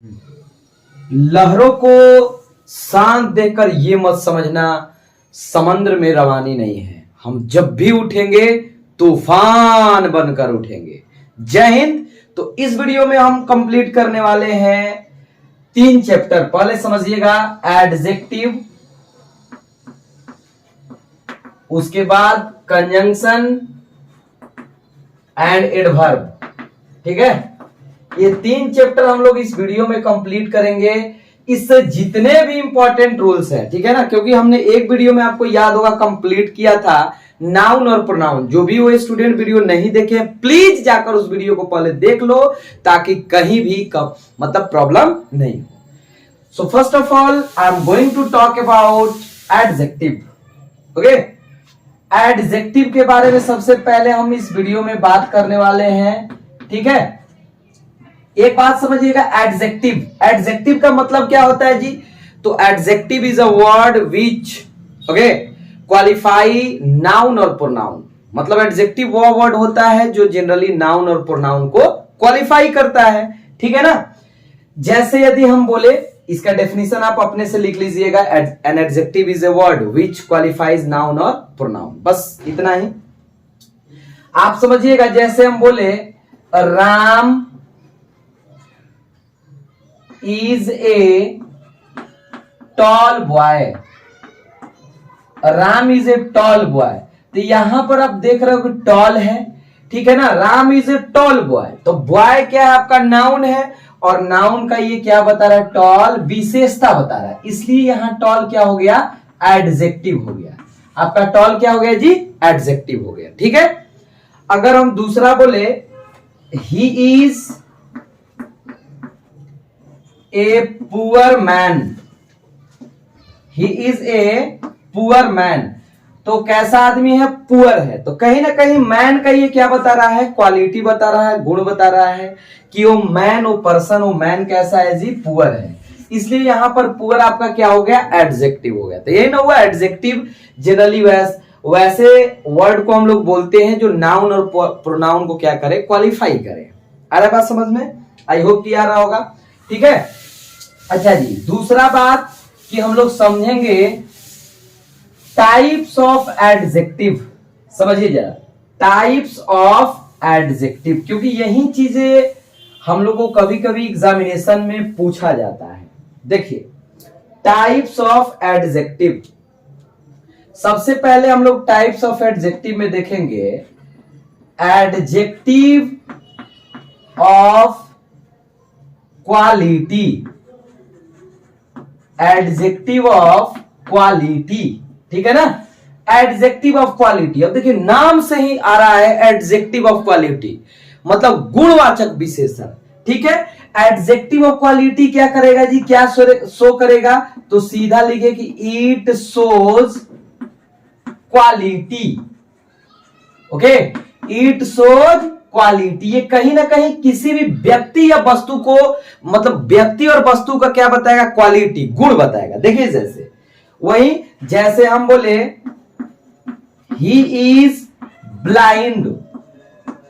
लहरों को शांत देखकर ये मत समझना समुद्र में रवानी नहीं है। हम जब भी उठेंगे तूफान बनकर उठेंगे। जय हिंद। तो इस वीडियो में हम कंप्लीट करने वाले हैं 3 चैप्टर। पहले समझिएगा एडजेक्टिव, उसके बाद कंजंक्शन एंड एडवर्ब। ठीक है, ये 3 चैप्टर हम लोग इस वीडियो में कंप्लीट करेंगे। इससे जितने भी इंपॉर्टेंट रूल्स हैं, ठीक है ना, क्योंकि हमने एक वीडियो में आपको याद होगा कंप्लीट किया था नाउन और प्रोनाउन। जो भी वो स्टूडेंट वीडियो नहीं देखे प्लीज जाकर उस वीडियो को पहले देख लो ताकि कहीं भी मतलब प्रॉब्लम नहीं हो। So first of all I am going to talk about adjective. Okay, adjective के बारे में सबसे पहले हम इस वीडियो में बात करने वाले हैं। ठीक है, एक बात समझिएगा, एडजेक्टिव का मतलब क्या होता है जी? तो adjective is a word which okay qualify noun और प्रोनाउन। मतलब एडजेक्टिव वो वर्ड होता है जो जनरली नाउन और प्रोनाउन को क्वालिफाई करता है। ठीक है ना, जैसे यदि हम बोले, इसका डेफिनेशन आप अपने से लिख लीजिएगा, an adjective is a word which qualifies noun और प्रोनाउन। बस इतना ही आप समझिएगा। जैसे हम बोले Ram is a tall boy, Ram is a tall boy. तो यहां पर आप देख रहे हो कि टॉल है, ठीक है ना, Ram is a tall boy. तो बॉय क्या है? आपका नाउन है, और नाउन का ये क्या बता रहा है? टॉल विशेषता बता रहा है, इसलिए यहां टॉल क्या हो गया? एडजेक्टिव हो गया। आपका टॉल क्या हो गया जी? एडजेक्टिव हो गया। ठीक है, अगर हम दूसरा बोले he is a poor man, he is a poor man, तो कैसा आदमी है? पुअर है। तो कहीं ना कहीं मैन का ये क्या बता रहा है? क्वालिटी बता रहा है, गुण बता रहा है कि वो मैन, वो पर्सन, वो मैन कैसा है जी? पुअर है। इसलिए यहां पर पुअर आपका क्या हो गया? एडजेक्टिव हो गया। तो यही ना हुआ एडजेक्टिव जनरली वैसे वर्ड को हम लोग बोलते हैं जो नाउन और प्रोनाउन को क्या करे? क्वालिफाई करे। आ रहा बात समझ में? आई होप कि आ रहा होगा। ठीक है, अच्छा जी, दूसरा बात कि हम लोग समझेंगे टाइप्स ऑफ एडजेक्टिव। समझिए जरा, टाइप्स ऑफ एडजेक्टिव, क्योंकि यही चीजें हम लोग को कभी कभी एग्जामिनेशन में पूछा जाता है। देखिए, टाइप्स ऑफ एडजेक्टिव, सबसे पहले हम लोग टाइप्स ऑफ एडजेक्टिव में देखेंगे adjective of quality. Adjective of quality, ठीक है ना, एडजेक्टिव ऑफ क्वालिटी। अब देखिए नाम से ही आ रहा है एडजेक्टिव ऑफ क्वालिटी, मतलब गुणवाचक विशेषण। ठीक है, एडजेक्टिव ऑफ क्वालिटी क्या करेगा जी? क्या शो करेगा? तो सीधा लिखे कि it shows quality. Okay, it shows quality. ये कहीं ना कहीं किसी भी व्यक्ति या वस्तु को, मतलब व्यक्ति और वस्तु का क्या बताएगा? क्वालिटी, गुण बताएगा। देखिए जैसे वही, जैसे हम बोले he is blind,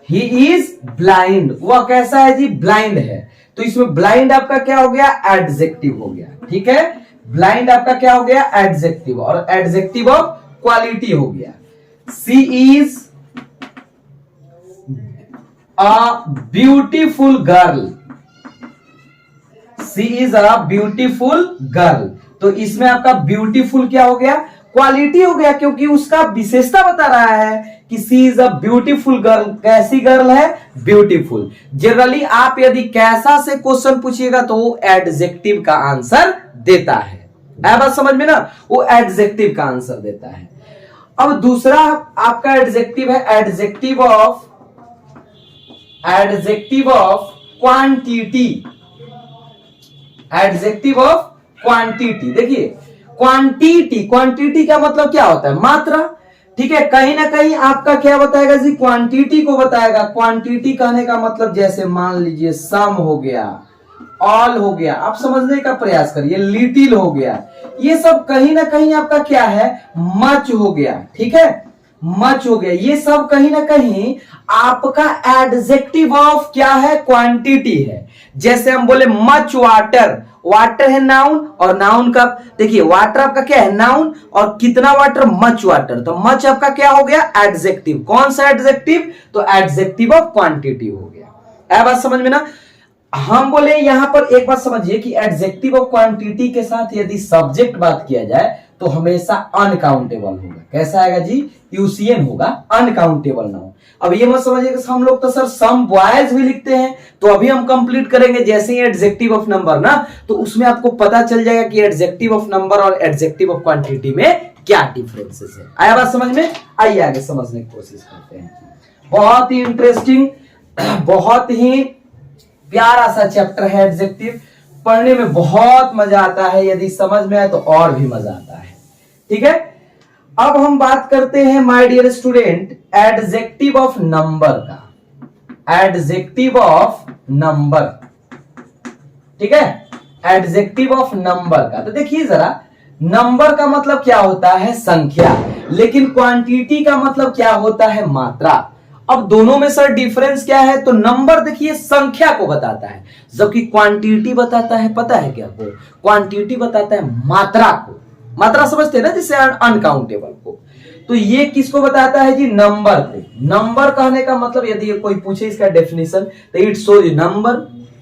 he is blind, वह कैसा है जी? ब्लाइंड है। तो इसमें ब्लाइंड आपका क्या हो गया? एडजेक्टिव हो गया। ठीक है, ब्लाइंड आपका क्या हो गया? एडजेक्टिव, और एडजेक्टिव ऑफ क्वालिटी हो गया। सी is a beautiful girl, she is a beautiful girl। तो इसमें आपका ब्यूटीफुल क्या हो गया? क्वालिटी हो गया, क्योंकि उसका विशेषता बता रहा है कि सी इज अ ब्यूटीफुल गर्ल। कैसी गर्ल है? ब्यूटीफुल। जनरली आप यदि कैसा से क्वेश्चन पूछिएगा तो वो एडजेक्टिव का आंसर देता है। बात समझ में ना, वो एडजेक्टिव का आंसर देता है। अब दूसरा आपका एडजेक्टिव है adjective of quantity. Adjective of quantity, देखिए क्वांटिटी का मतलब क्या होता है? मात्रा। ठीक है, कहीं ना कहीं आपका क्या बताएगा जी? क्वांटिटी को बताएगा। क्वांटिटी कहने का मतलब जैसे मान लीजिए सम हो गया, ऑल हो गया, आप समझने का प्रयास करिए, लिटिल हो गया, ये सब कहीं ना कहीं आपका क्या है? मच हो गया। ठीक है, मच हो गया, ये सब कहीं ना कहीं आपका एडजेक्टिव ऑफ क्या है, क्वांटिटी है। जैसे हम बोले मच वाटर, वाटर है नाउन, और नाउन का देखिए वाटर आपका क्या है, नाउन, और कितना वाटर, मच वाटर, तो मच आपका क्या हो गया, एडजेक्टिव। कौन सा एडजेक्टिव, तो एडजेक्टिव ऑफ क्वांटिटी हो गया। बात समझ में ना। हम बोले यहां पर एक बात समझिए कि एडजेक्टिव ऑफ क्वांटिटी के साथ यदि सब्जेक्ट बात किया जाए तो हमेशा अनकाउंटेबल होगा। कैसा आएगा जी, यूसीएन होगा, अनकाउंटेबल नाउन। अब ये मत समझिए कि हम लोग तो सर सम बॉयज भी लिखते हैं, तो अभी हम कंप्लीट करेंगे जैसे ही एडजेक्टिव ऑफ नंबर ना, तो उसमें आपको पता चल जाएगा कि एडजेक्टिव ऑफ नंबर और एडजेक्टिव ऑफ क्वांटिटी में क्या डिफरेंसेस है। आया बात समझ में, आइए आगे समझने की कोशिश करते हैं। बहुत ही इंटरेस्टिंग, बहुत ही प्यारा सा चैप्टर है एडजेक्टिव, पढ़ने में बहुत मजा आता है, यदि समझ में आए तो और भी मजा आता है। ठीक है, अब हम बात करते हैं my dear student adjective of number का। एडजेक्टिव ऑफ नंबर, ठीक है, एडजेक्टिव ऑफ नंबर का। तो देखिए जरा, नंबर का मतलब क्या होता है, संख्या, लेकिन क्वांटिटी का मतलब क्या होता है, मात्रा। अब दोनों में सर डिफरेंस क्या है, तो नंबर देखिए संख्या को बताता है, जबकि क्वांटिटी बताता है, पता है क्या आपको, क्वांटिटी बताता है मात्रा को। मात्रा समझते हैं ना, जिससे अनकाउंटेबल को। तो ये किसको बताता है जी, नंबर को। नंबर कहने का मतलब यदि कोई पूछे इसका डेफिनेशन, तो इट शोज नंबर।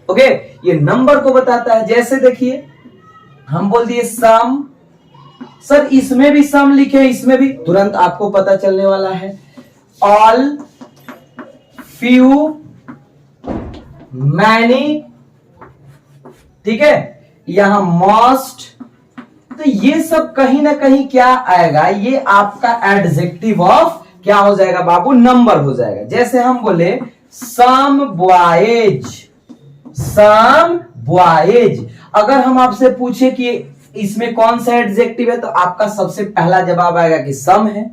ओके, ये नंबर को बताता है। जैसे देखिए हम बोल दिए सम, सर इसमें भी सम लिखे, इसमें भी, तुरंत आपको पता चलने वाला है। ऑल, फ्यू, मैनी, ठीक है, यहां मोस्ट, तो ये सब कहीं ना कहीं क्या आएगा, ये आपका एडजेक्टिव ऑफ क्या हो जाएगा बाबू, नंबर हो जाएगा। जैसे हम बोले सम बॉयज, सम बॉयज, अगर हम आपसे पूछे कि इसमें कौन सा एडजेक्टिव है, तो आपका सबसे पहला जवाब आएगा कि सम है।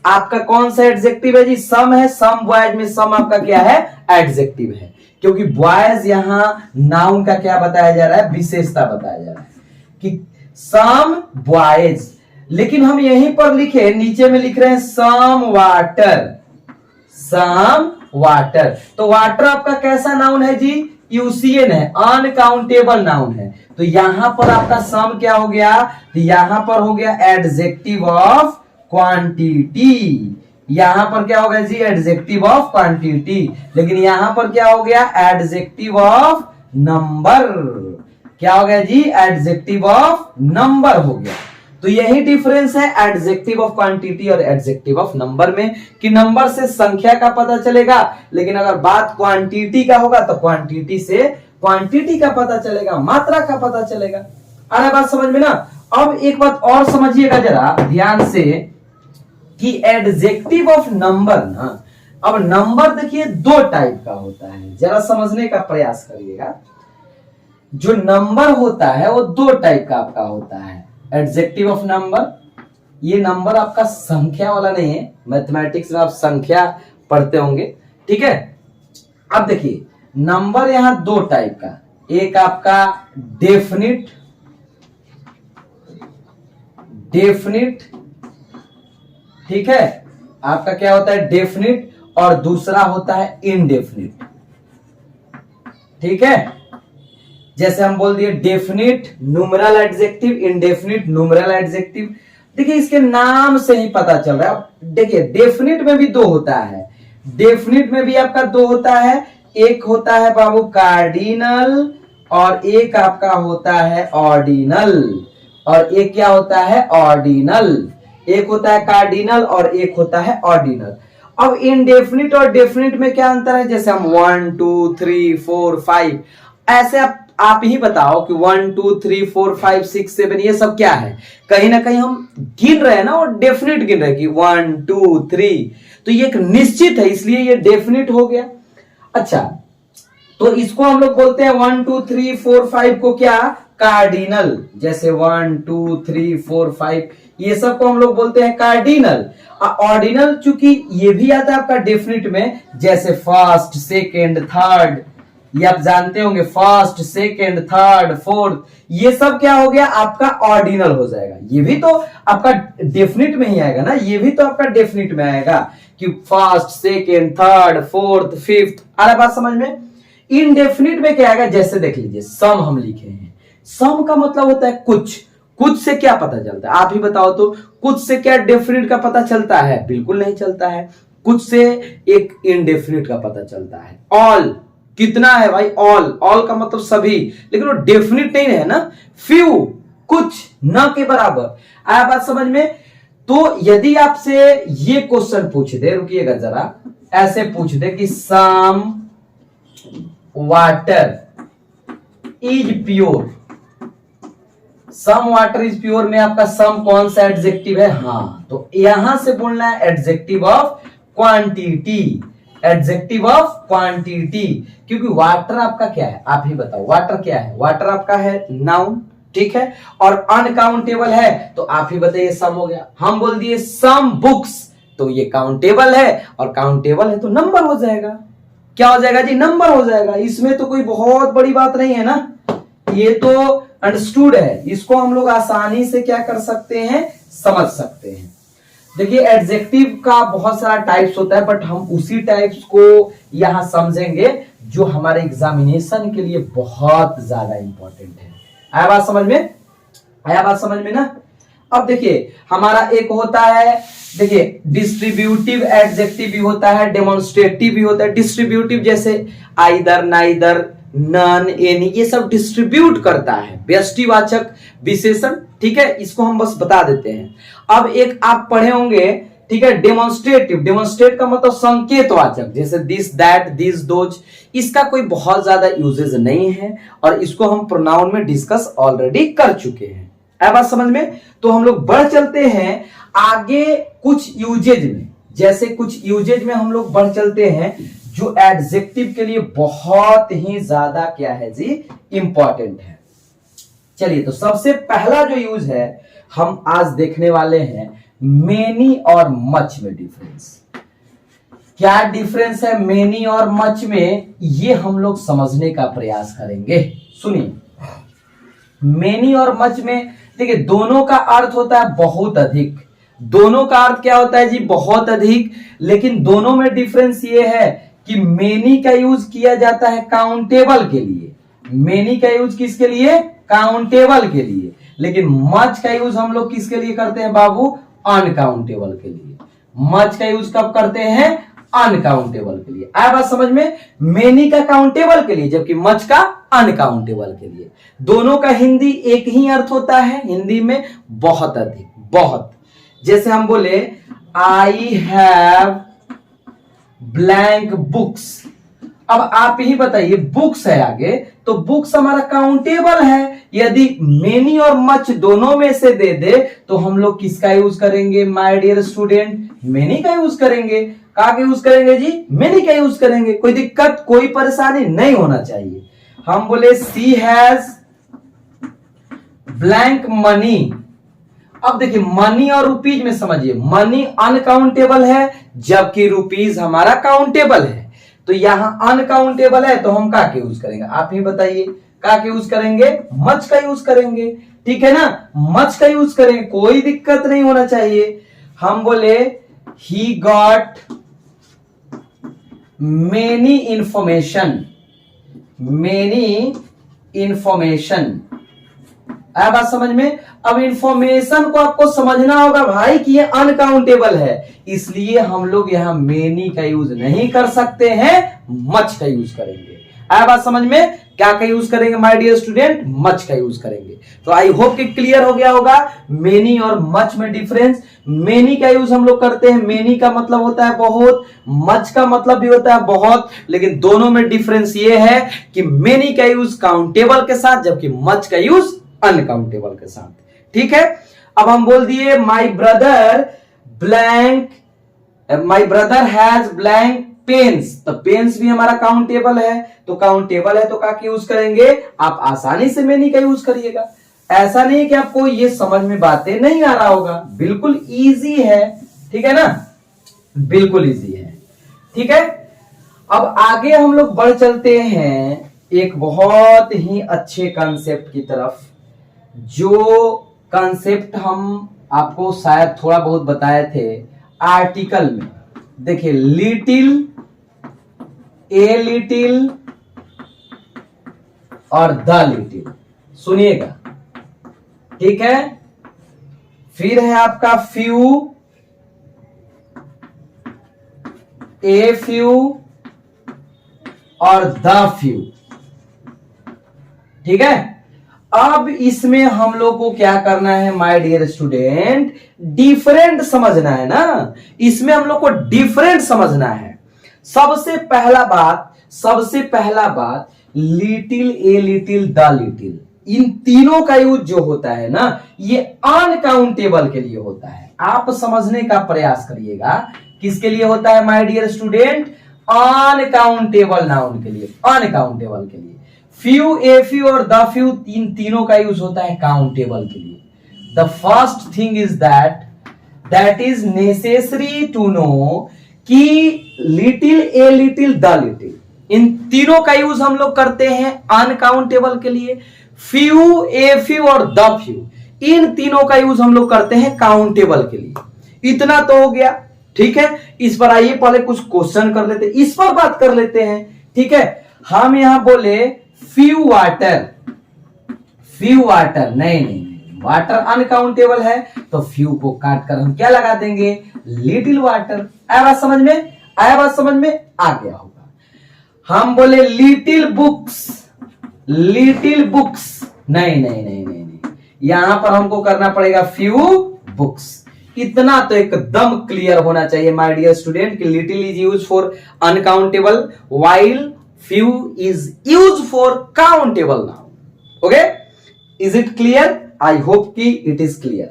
आपका कौन सा एडजेक्टिव है जी, सम है। सम बॉयज में सम आपका क्या है, एडजेक्टिव है, क्योंकि बॉयज यहां नाउन का क्या बताया जा रहा है, विशेषता बताया जा रहा है कि सम बॉयज। लेकिन हम यहीं पर लिखे, नीचे में लिख रहे हैं सम वाटर, सम वाटर, तो वाटर आपका कैसा नाउन है जी, यूसीएन है, अनकाउंटेबल नाउन है। तो यहां पर आपका सम क्या हो गया, तो यहां पर हो गया एडजेक्टिव ऑफ क्वांटिटी। यहां पर क्या हो गया जी, एडजेक्टिव ऑफ क्वांटिटी, लेकिन यहां पर क्या हो गया, एडजेक्टिव ऑफ नंबर। क्या हो गया जी, एडजेक्टिव ऑफ नंबर हो गया। तो यही डिफरेंस है एडजेक्टिव ऑफ क्वांटिटी और एडजेक्टिव ऑफ नंबर में, कि नंबर से संख्या का पता चलेगा, लेकिन अगर बात क्वांटिटी का होगा तो क्वांटिटी से क्वांटिटी का पता चलेगा, मात्रा का पता चलेगा। आ रहा बात समझ में ना। अब एक बात और समझिएगा जरा ध्यान से, कि एडजेक्टिव ऑफ नंबर ना, अब नंबर देखिए दो टाइप का होता है, जरा समझने का प्रयास करिएगा। जो नंबर होता है वो दो टाइप का आपका होता है, एडजेक्टिव ऑफ नंबर। ये नंबर आपका संख्या वाला नहीं है, मैथमेटिक्स में आप संख्या पढ़ते होंगे, ठीक है। अब देखिए नंबर यहां दो टाइप का, एक आपका डेफिनिट, डेफिनिट, ठीक है, आपका क्या होता है डेफिनिट, और दूसरा होता है इनडेफिनिट, ठीक है। जैसे हम बोल दिए definite numeral adjective, indefinite numeral adjective. देखिए इसके नाम से ही पता चल रहा है। देखिए डेफिनिट में भी दो होता है, डेफिनिट में भी आपका दो होता है, एक होता है बाबू कार्डिनल और एक आपका होता है ऑर्डिनल, और एक क्या होता है ऑर्डिनल, एक होता है कार्डिनल और एक होता है ऑर्डिनल। अब इनडेफिनिट और डेफिनिट में क्या अंतर है, जैसे हम 1 2 3 4 5 ऐसे आप ही बताओ कि 1 2 3 4 5 6 7 ये सब क्या है, कहीं ना कहीं हम गिन रहे हैं ना, और डेफिनिट गिन रहे हैं कि 1 2 3, तो ये एक निश्चित है, इसलिए ये डेफिनिट हो गया। अच्छा, तो इसको हम लोग बोलते हैं 1 2 3 4 5 को क्या, कार्डिनल। जैसे 1 2 3 4 5 ये सब को हम लोग बोलते हैं कार्डिनल। ऑर्डिनल चूंकि ये भी आता है आपका डेफिनिट में, जैसे फर्स्ट सेकेंड थर्ड, ये आप जानते होंगे, फर्स्ट, सेकंड, थर्ड, फोर्थ, ये सब क्या हो गया आपका ऑर्डिनल हो जाएगा। ये भी तो आपका डेफिनिट में ही आएगा ना, ये भी तो आपका डेफिनिट में आएगा कि first, second, third, fourth, fifth. आ रहा बात समझ में? इनडेफिनिट में क्या आएगा, जैसे देख लीजिए सम हम लिखे हैं, सम का मतलब होता है कुछ, कुछ से क्या पता चलता है आप ही बताओ तो, कुछ से क्या डेफिनिट का पता चलता है? बिल्कुल नहीं चलता है। कुछ से एक इनडेफिनिट का पता चलता है। ऑल कितना है भाई? ऑल, ऑल का मतलब सभी, लेकिन वो डेफिनिट नहीं है ना। फ्यू, कुछ, न के बराबर। आया बात समझ में? तो यदि आपसे ये क्वेश्चन पूछ दे, रुकिएगा जरा, ऐसे पूछ दे कि some water is pure, some water is pure में आपका सम कौन सा एडजेक्टिव है? हाँ, तो यहां से बोलना है adjective of quantity, adjective of quantity, क्योंकि वाटर आपका क्या है आप ही बताओ, वाटर क्या है? वाटर आपका है नाउन, ठीक है, और अनकाउंटेबल है तो आप ही बताइए सम हो गया। हम बोल दिए सम बुक्स, तो ये काउंटेबल है, और काउंटेबल है तो नंबर हो जाएगा। क्या हो जाएगा जी? नंबर हो जाएगा। इसमें तो कोई बहुत बड़ी बात नहीं है ना, ये तो अंडरस्टूड है, इसको हम लोग आसानी से क्या कर सकते हैं, समझ सकते हैं। देखिए एडजेक्टिव का बहुत सारा टाइप्स होता है, बट हम उसी टाइप्स को यहां समझेंगे जो हमारे एग्जामिनेशन के लिए बहुत ज्यादा इंपॉर्टेंट है। आया बात समझ में? आया बात समझ में ना? अब देखिए हमारा एक होता है, देखिए डिस्ट्रीब्यूटिव एडजेक्टिव भी होता है, डेमोन्स्ट्रेटिव भी होता है। डिस्ट्रीब्यूटिव जैसे आइदर, नाइदर, नन, एनी, ये सब डिस्ट्रीब्यूट करता है, व्यष्टिवाचक विशेषण, ठीक है, इसको हम बस बता देते हैं। अब एक आप पढ़े होंगे, ठीक है, डेमोन्स्ट्रेटिव, डेमोन्स्ट्रेट का मतलब संकेतवाचक, जैसे दिस, दैट, दिस, दोज, इसका कोई बहुत ज्यादा यूजेज नहीं है, और इसको हम प्रोनाउन में डिस्कस ऑलरेडी कर चुके हैं। है बात समझ में? तो हम लोग बढ़ चलते हैं आगे कुछ यूजेज में, जैसे कुछ यूजेज में हम लोग बढ़ चलते हैं जो एडजेक्टिव के लिए बहुत ही ज्यादा क्या है जी, इंपॉर्टेंट है। चलिए, तो सबसे पहला जो यूज है हम आज देखने वाले हैं, मेनी और मच में डिफरेंस। क्या डिफरेंस है मेनी और मच में, ये हम लोग समझने का प्रयास करेंगे। सुनिए, मेनी और मच में देखिए दोनों का अर्थ होता है बहुत अधिक, दोनों का अर्थ क्या होता है जी, बहुत अधिक, लेकिन दोनों में डिफरेंस ये है कि मेनी का यूज किया जाता है काउंटेबल के लिए, मेनी का यूज किसके लिए, काउंटेबल के लिए, लेकिन मच का यूज हम लोग किसके लिए करते हैं बाबू, अनकाउंटेबल के लिए। मच का यूज कब करते हैं, अनकाउंटेबल के लिए। आया बात समझ में? मेनी का काउंटेबल के लिए, जबकि मच का अनकाउंटेबल के लिए। दोनों का हिंदी एक ही अर्थ होता है, हिंदी में बहुत अधिक, बहुत। जैसे हम बोले आई हैव ब्लैंक बुक्स, अब आप ही बताइए, बुक्स है आगे तो बुक्स हमारा काउंटेबल है, यदि मेनी और मच दोनों में से दे दे तो हम लोग किसका यूज करेंगे माय डियर स्टूडेंट, मेनी का यूज करेंगे। का यूज करेंगे जी, मेनी का यूज करेंगे। कोई दिक्कत, कोई परेशानी नहीं होना चाहिए। हम बोले सी हैज ब्लैंक मनी, अब देखिए मनी और रुपीज में समझिए, मनी अनकाउंटेबल है जबकि रुपीज हमारा काउंटेबल है, तो यहां अनकाउंटेबल है तो हम का के यूज करेंगे, आप ही बताइए, का के यूज करेंगे, मच का यूज करेंगे, ठीक है ना, मच का यूज करेंगे, कोई दिक्कत नहीं होना चाहिए। हम बोले he got many information, many information. आया बात समझ में? अब इंफॉर्मेशन को आपको समझना होगा भाई कि ये अनकाउंटेबल है, इसलिए हम लोग यहां मेनी का यूज नहीं कर सकते हैं, मच का यूज करेंगे। आया बात समझ में? क्या का यूज करेंगे माय डियर स्टूडेंट, मच का यूज करेंगे। तो आई होप कि क्लियर हो गया होगा मेनी और मच में डिफरेंस। मेनी का यूज हम लोग करते हैं, मेनी का मतलब होता है बहुत, मच का मतलब भी होता है बहुत, लेकिन दोनों में डिफरेंस ये है कि मेनी का यूज काउंटेबल के साथ जबकि मच का यूज अनकाउंटेबल के साथ, ठीक है। अब हम बोल दिए my brother blank, my brother has blank pens, तो पेन्स भी हमारा काउंटेबल है, तो काउंटेबल है तो का यूज करेंगे, आप आसानी से मेनी का यूज करिएगा। ऐसा नहीं है कि आपको ये समझ में बातें नहीं आ रहा होगा, बिल्कुल इजी है, ठीक है ना, बिल्कुल इजी है, ठीक है। अब आगे हम लोग बढ़ चलते हैं एक बहुत ही अच्छे कॉन्सेप्ट की तरफ, जो कॉन्सेप्ट हम आपको शायद थोड़ा बहुत बताए थे आर्टिकल में। देखिए, लिटिल, ए लिटिल और द लिटिल, सुनिएगा, ठीक है। फिर है आपका फ्यू, ए फ्यू और द फ्यू, ठीक है। अब इसमें हम लोग को क्या करना है माय डियर स्टूडेंट, डिफरेंट समझना है ना, इसमें हम लोग को डिफरेंट समझना है। सबसे पहला बात little, a little, the little, इन तीनों का यूज जो होता है ना, ये अनकाउंटेबल के लिए होता है। आप समझने का प्रयास करिएगा, किसके लिए होता है my dear student, uncountable noun के लिए, अनकाउंटेबल के लिए। फ्यू, ए फ्यू और द फ्यू, तीनों का यूज होता है काउंटेबल के लिए। The first thing is that is necessary to know कि little, a little, the little, इन तीनों का यूज हम लोग करते हैं अनकाउंटेबल के लिए। फ्यू, ए फ्यू और द फ्यू, इन तीनों का यूज हम लोग करते हैं काउंटेबल के लिए। इतना तो हो गया, ठीक है। इस पर आइए पहले कुछ क्वेश्चन कर लेते हैं, इस पर बात कर लेते हैं, ठीक है। हम यहां बोले फ्यू वाटर, नहीं, वाटर अनकाउंटेबल है, तो फ्यू को काट कर हम क्या लगा देंगे, लिटिल वाटर। आया बात समझ में, आ गया होगा। हम बोले लिटिल बुक्स, नहीं, यहां पर हमको करना पड़ेगा फ्यू बुक्स। इतना तो एकदम क्लियर होना चाहिए माय डियर स्टूडेंट कि little is use for uncountable while few is used for countable noun. Okay, is it clear? I hope कि it is clear.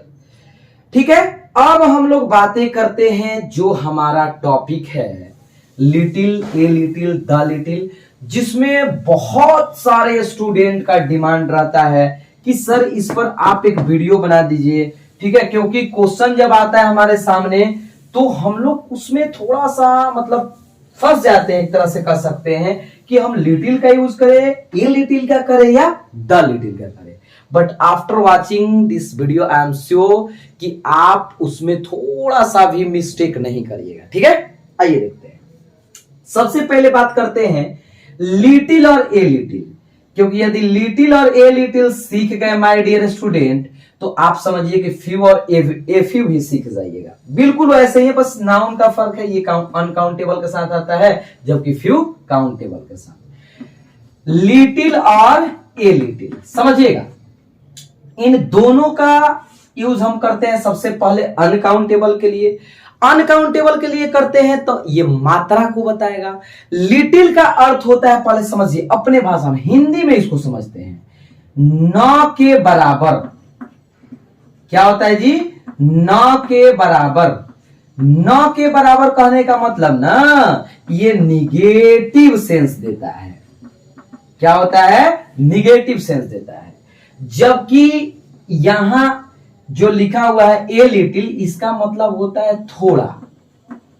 ठीक है। अब हम लोग बातें करते हैं जो हमारा टॉपिक है little, a little, the little, जिसमें बहुत सारे स्टूडेंट का डिमांड रहता है कि सर इस पर आप एक वीडियो बना दीजिए, ठीक है। क्योंकि क्वेश्चन जब आता है हमारे सामने तो हम लोग उसमें थोड़ा सा मतलब फंस जाते हैं, एक तरह से कह सकते हैं कि हम लिटिल का यूज करें, ए लिटिल का करें या द लिटिल का करें। But after watching this video I am sure कि आप उसमें थोड़ा सा भी मिस्टेक नहीं करिएगा, ठीक है। आइए देखते हैं। सबसे पहले बात करते हैं लिटिल और ए लिटिल, क्योंकि यदि लिटिल और ए लिटिल सीख गए माय डियर स्टूडेंट तो आप समझिए कि फ्यू और ए फ्यू भी सीख जाइएगा। बिल्कुल वैसे ही, बस नाउन का फर्क है, ये अनकाउंटेबल के साथ आता है जबकि फ्यू काउंटेबल के साथ। लिटिल और ए लिटिल समझिएगा, इन दोनों का यूज हम करते हैं सबसे पहले अनकाउंटेबल के लिए। अनकाउंटेबल के लिए करते हैं तो ये मात्रा को बताएगा। लिटिल का अर्थ होता है, पहले समझिए अपने भाषा में, हिंदी में इसको समझते हैं, न के बराबर। क्या होता है जी, न के बराबर। न के बराबर कहने का मतलब ना, ये निगेटिव सेंस देता है। क्या होता है, निगेटिव सेंस देता है। जबकि यहां जो लिखा हुआ है ए लिटिल, इसका मतलब होता है थोड़ा।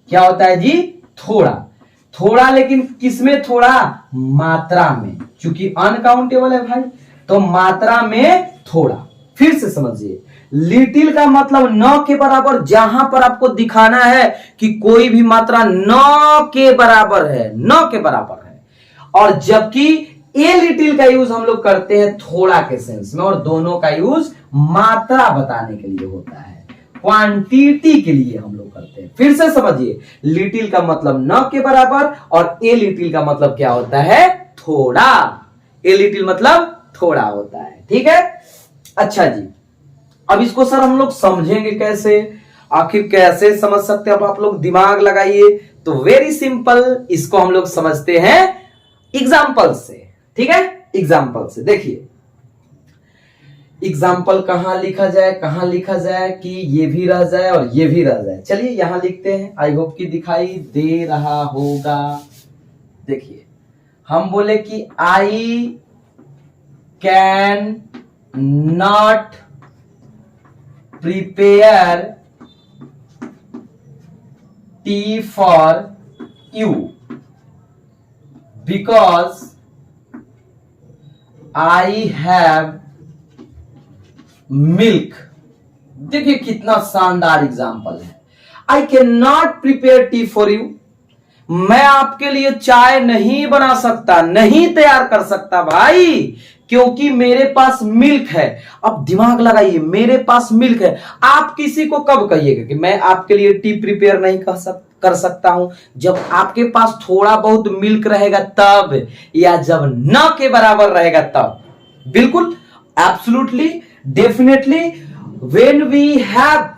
क्या होता है जी, थोड़ा, लेकिन किसमें थोड़ा, मात्रा में। चूंकि अनकाउंटेबल है भाई, तो मात्रा में थोड़ा। फिर से समझिए, लिटिल का मतलब न के बराबर, जहां पर आपको दिखाना है कि कोई भी मात्रा न के बराबर है, और जबकि ए लिटिल का यूज हम लोग करते हैं थोड़ा के सेंस में, और दोनों का यूज मात्रा बताने के लिए होता है, क्वांटिटी के लिए हम लोग करते हैं। फिर से समझिए, लिटिल का मतलब न के बराबर और ए लिटिल का मतलब क्या होता है, थोड़ा। ए लिटिल मतलब थोड़ा होता है, ठीक है। अच्छा जी, अब इसको सर हम लोग समझेंगे कैसे, आखिर कैसे समझ सकते हैं, अब आप लोग दिमाग लगाइए। तो वेरी सिंपल, इसको हम लोग समझते हैं एग्जाम्पल से, ठीक है। एग्जाम्पल से देखिए, एग्जाम्पल कहां लिखा जाए कि ये भी रह जाए और ये भी रह जाए। चलिए यहां लिखते हैं, आई होप कि दिखाई दे रहा होगा। देखिए, हम बोले कि I can not prepare T for you because I have milk. देखिए कितना शानदार एग्जाम्पल है। I can not prepare T for you. मैं आपके लिए चाय नहीं बना सकता, नहीं तैयार कर सकता भाई, क्योंकि मेरे पास मिल्क है। अब दिमाग लगाइए, मेरे पास मिल्क है। आप किसी को कब कहिएगा कि मैं आपके लिए टी प्रिपेयर नहीं कर सकता हूं? जब आपके पास थोड़ा बहुत मिल्क रहेगा तब, या जब न के बराबर रहेगा तब। बिल्कुल, absolutely, definitely, when we have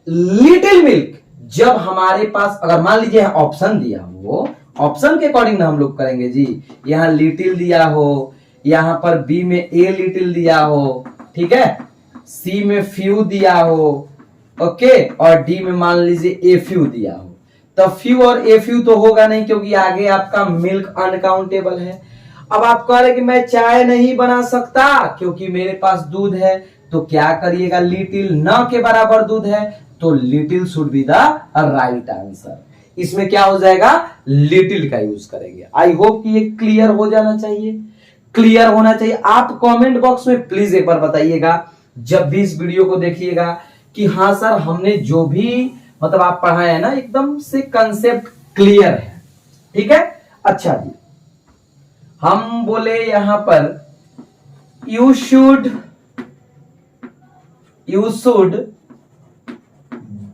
little milk, जब हमारे पास, अगर मान लीजिए ऑप्शन दिया हो, ऑप्शन के अकॉर्डिंग ना हम लोग करेंगे जी। यहां लिटिल दिया हो, यहां पर बी में ए लिटिल दिया हो, ठीक है, सी में फ्यू दिया हो, ओके, और डी में मान लीजिए ए फ्यू दिया हो, तो फ्यू और ए फ्यू तो होगा नहीं, क्योंकि आगे आपका मिल्क अनकाउंटेबल है। अब आप कह रहे कि मैं चाय नहीं बना सकता क्योंकि मेरे पास दूध है, तो क्या करिएगा, लिटिल न के बराबर दूध है, तो little should be the right answer. इसमें क्या हो जाएगा, लिटिल का यूज करेंगे। आई होप कि ये क्लियर हो जाना चाहिए, क्लियर होना चाहिए। आप कमेंट बॉक्स में प्लीज एक बार बताइएगा जब भी इस वीडियो को देखिएगा कि हाँ सर, हमने जो भी मतलब आप पढ़ाए है ना, एकदम से कंसेप्ट क्लियर है। ठीक है, अच्छा जी, हम बोले यहां पर you should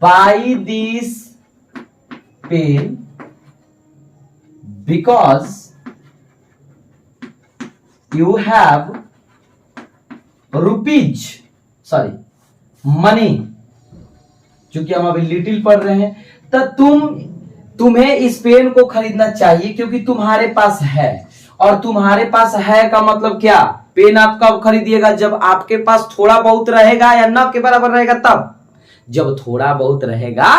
buy this pen because you have money। चूंकि हम अभी लिटिल पढ़ रहे हैं, तो तुम्हें इस पेन को खरीदना चाहिए क्योंकि तुम्हारे पास है। और तुम्हारे पास है का मतलब क्या, पेन आप कब खरीदिएगा, जब आपके पास थोड़ा बहुत रहेगा या न के बराबर रहेगा तब। जब थोड़ा बहुत रहेगा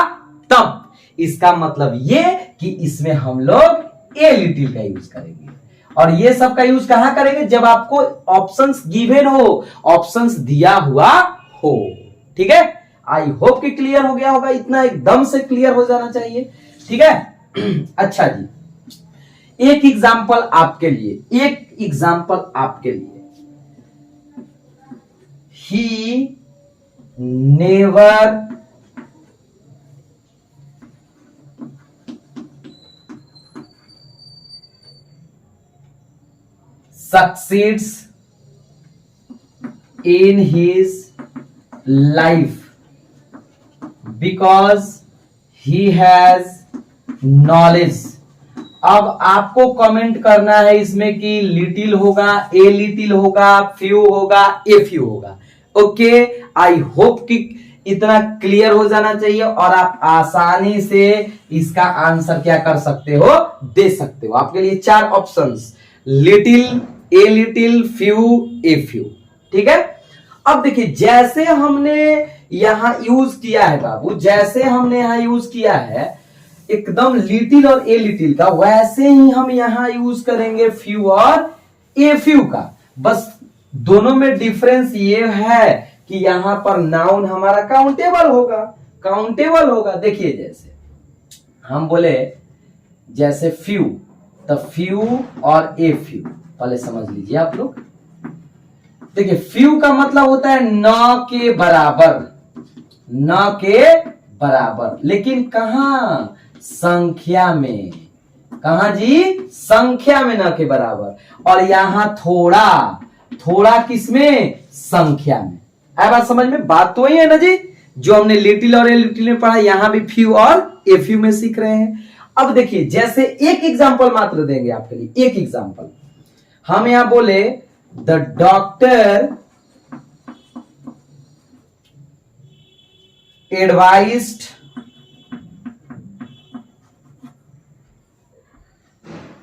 तब, इसका मतलब ये कि इसमें हम लोग ए लिटिल का यूज करेंगे। और ये सब का यूज कहां करेंगे, जब आपको ऑप्शंस गिवन हो, ऑप्शंस दिया हुआ हो। ठीक है, आई होप कि क्लियर हो गया होगा, इतना एकदम से क्लियर हो जाना चाहिए। ठीक है, अच्छा जी, एक एग्जाम्पल आपके लिए, ही never succeeds in his life because he has knowledge। अब आपको कमेंट करना है इसमें कि लिटिल होगा, ए लिटिल होगा, फ्यू होगा, ए फ्यू होगा। ओके, आई होप कि इतना क्लियर हो जाना चाहिए और आप आसानी से इसका आंसर क्या कर सकते हो, दे सकते हो। आपके लिए 4 options, little, a little, few, a few. ठीक है, अब देखिए जैसे हमने यहां यूज किया है बाबू, जैसे हमने यहां यूज किया है एकदम लिटिल और ए लिटिल का, वैसे ही हम यहां यूज करेंगे फ्यू और ए फ्यू का। बस दोनों में डिफरेंस ये है कि यहां पर नाउन हमारा काउंटेबल होगा। देखिए जैसे हम बोले जैसे फ्यू, तो फ्यू और ए फ्यू पहले समझ लीजिए आप लोग। देखिए फ्यू का मतलब होता है न के बराबर, लेकिन कहां, संख्या में। कहां जी, संख्या में न के बराबर। और यहां थोड़ा किसमें, संख्या में। है बात समझ में, बात तो वही है ना जी, जो हमने लिटिल और ए लिटिल में पढ़ा, यहां भी फ्यू और ए फ्यू में सीख रहे हैं। अब देखिए जैसे एक एग्जांपल मात्र देंगे आपके लिए, एक एग्जांपल। हम यहां बोले the doctor advised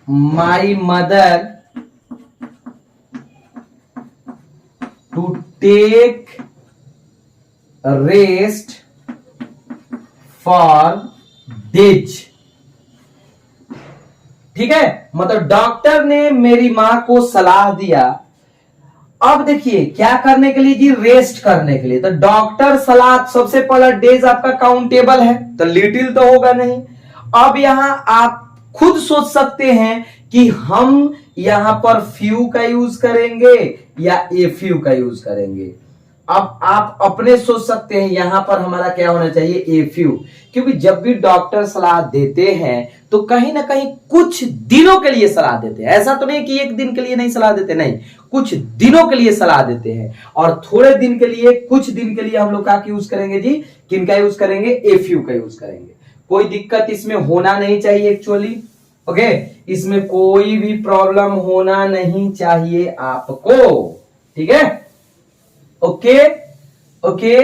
my mother to take rest for days। ठीक है, मतलब डॉक्टर ने मेरी मां को सलाह दिया। अब देखिए क्या करने के लिए जी, रेस्ट करने के लिए। तो डॉक्टर सलाह, सबसे पहला डेज आपका काउंटेबल है, तो लिटिल तो होगा नहीं। अब यहां आप खुद सोच सकते हैं कि हम यहां पर फ्यू का यूज करेंगे या ए फ्यू का यूज करेंगे। अब आप अपने सोच सकते हैं यहां पर हमारा क्या होना चाहिए, ए फ्यू, क्योंकि जब भी डॉक्टर सलाह देते हैं तो कहीं ना कहीं कुछ दिनों के लिए सलाह देते हैं। ऐसा तो नहीं कि एक दिन के लिए नहीं सलाह देते, नहीं, कुछ दिनों के लिए सलाह देते हैं। और थोड़े दिन के लिए, कुछ दिन के लिए हम लोग क्या यूज करेंगे जी, किनका यूज करेंगे, ए फ्यू का यूज करेंगे। कोई दिक्कत इसमें होना नहीं चाहिए एक्चुअली, ओके, इसमें कोई भी प्रॉब्लम होना नहीं चाहिए आपको, ठीक है, ओके ओके।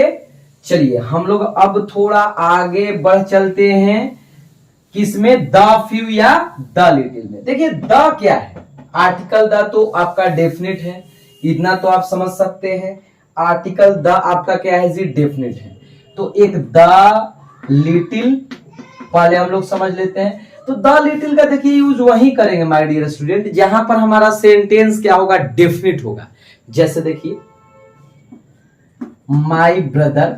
चलिए हम लोग अब थोड़ा आगे बढ़ चलते हैं, किसमें, द फ्यू या द लिटिल में। देखिए द क्या है, आर्टिकल द तो आपका डेफिनेट है, इतना तो आप समझ सकते हैं। आर्टिकल द आपका क्या है जी, डेफिनेट है। तो एक द लिटिल पहले हम लोग समझ लेते हैं। तो द लिटिल का देखिए यूज वही करेंगे माय डियर स्टूडेंट जहां पर हमारा सेंटेंस क्या होगा, डेफिनेट होगा। जैसे देखिए my brother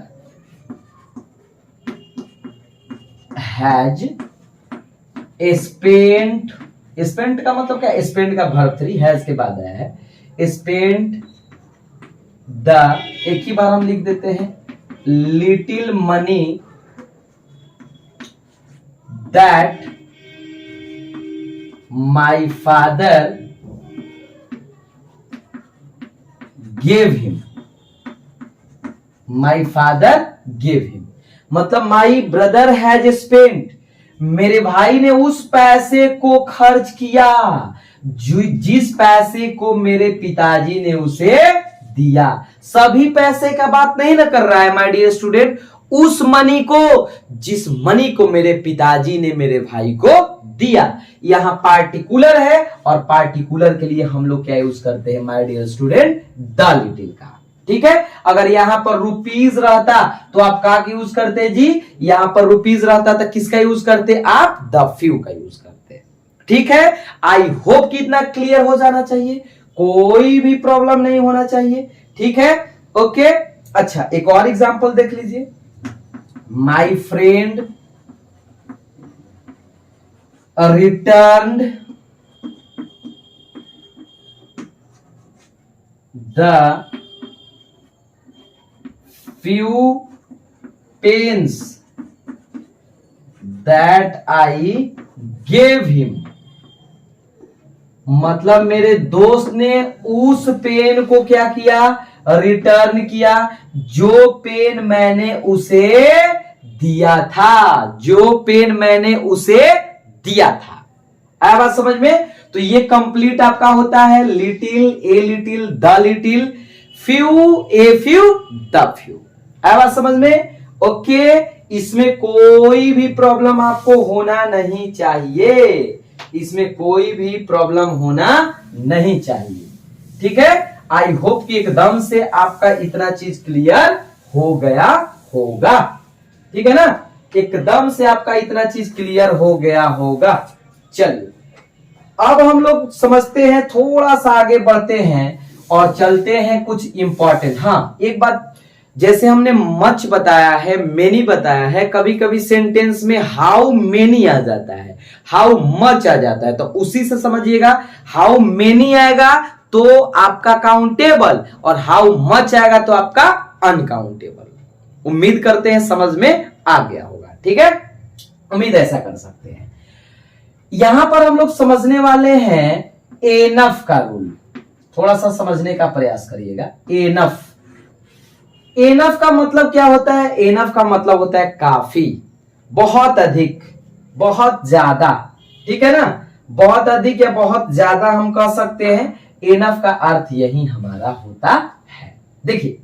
has spent, spent का मतलब क्या, स्पेंट का वर्ब 3 हैज के बाद आया है, स्पेंट द, एक ही बार हम लिख देते हैं, little money that my father gave him, my father gave him, मतलब माय ब्रदर हैज स्पेंट, मेरे भाई ने उस पैसे को खर्च किया जिस पैसे को मेरे पिताजी ने उसे दिया। सभी पैसे का बात नहीं ना कर रहा है माय डियर स्टूडेंट, उस मनी को, जिस मनी को मेरे पिताजी ने मेरे भाई को दिया। यहां पार्टिकुलर है और पार्टिकुलर के लिए हम लोग क्या यूज करते हैं my dear student, the little का, ठीक है। अगर यहां पर रुपीज रहता तो आप का यूज करते जी, यहां पर रुपीज रहता तो किसका यूज करते आप, द फ्यू का यूज करते, ठीक है। आई होप कि इतना क्लियर हो जाना चाहिए, कोई भी प्रॉब्लम नहीं होना चाहिए, ठीक है, ओके। अच्छा एक और एग्जांपल देख लीजिए, my friend returned the few pens that I gave him, मतलब मेरे दोस्त ने उस पेन को क्या किया, रिटर्न किया, जो पेन मैंने उसे दिया था, जो पेन मैंने उसे दिया था। आया बात समझ में। तो ये कंप्लीट आपका होता है little, a little, the little, few, a few, the few. आया बात समझ में, ओके। इसमें कोई भी प्रॉब्लम आपको होना नहीं चाहिए, इसमें कोई भी प्रॉब्लम होना नहीं चाहिए, ठीक है। आई होप कि एकदम से आपका इतना चीज क्लियर हो गया होगा, ठीक है ना, एकदम से आपका इतना चीज क्लियर हो गया होगा। चलिए अब हम लोग समझते हैं, थोड़ा सा आगे बढ़ते हैं और चलते हैं कुछ इंपॉर्टेंट। हाँ एक बात, जैसे हमने मच बताया है, मेनी बताया है, कभी कभी सेंटेंस में हाउ मेनी आ जाता है, हाउ मच आ जाता है, तो उसी से समझिएगा। हाउ मेनी आएगा तो आपका काउंटेबल और हाउ मच आएगा तो आपका अनकाउंटेबल। उम्मीद करते हैं समझ में आ गया होगा, ठीक है, उम्मीद ऐसा कर सकते हैं। यहां पर हम लोग समझने वाले हैं एनफ का रूल, थोड़ा सा समझने का प्रयास करिएगा। एनफ, एनफ का मतलब क्या होता है, एनफ का मतलब होता है काफी, बहुत अधिक, बहुत ज्यादा, ठीक है ना, बहुत अधिक या बहुत ज्यादा हम कह सकते हैं। एनफ का अर्थ यही हमारा होता है। देखिए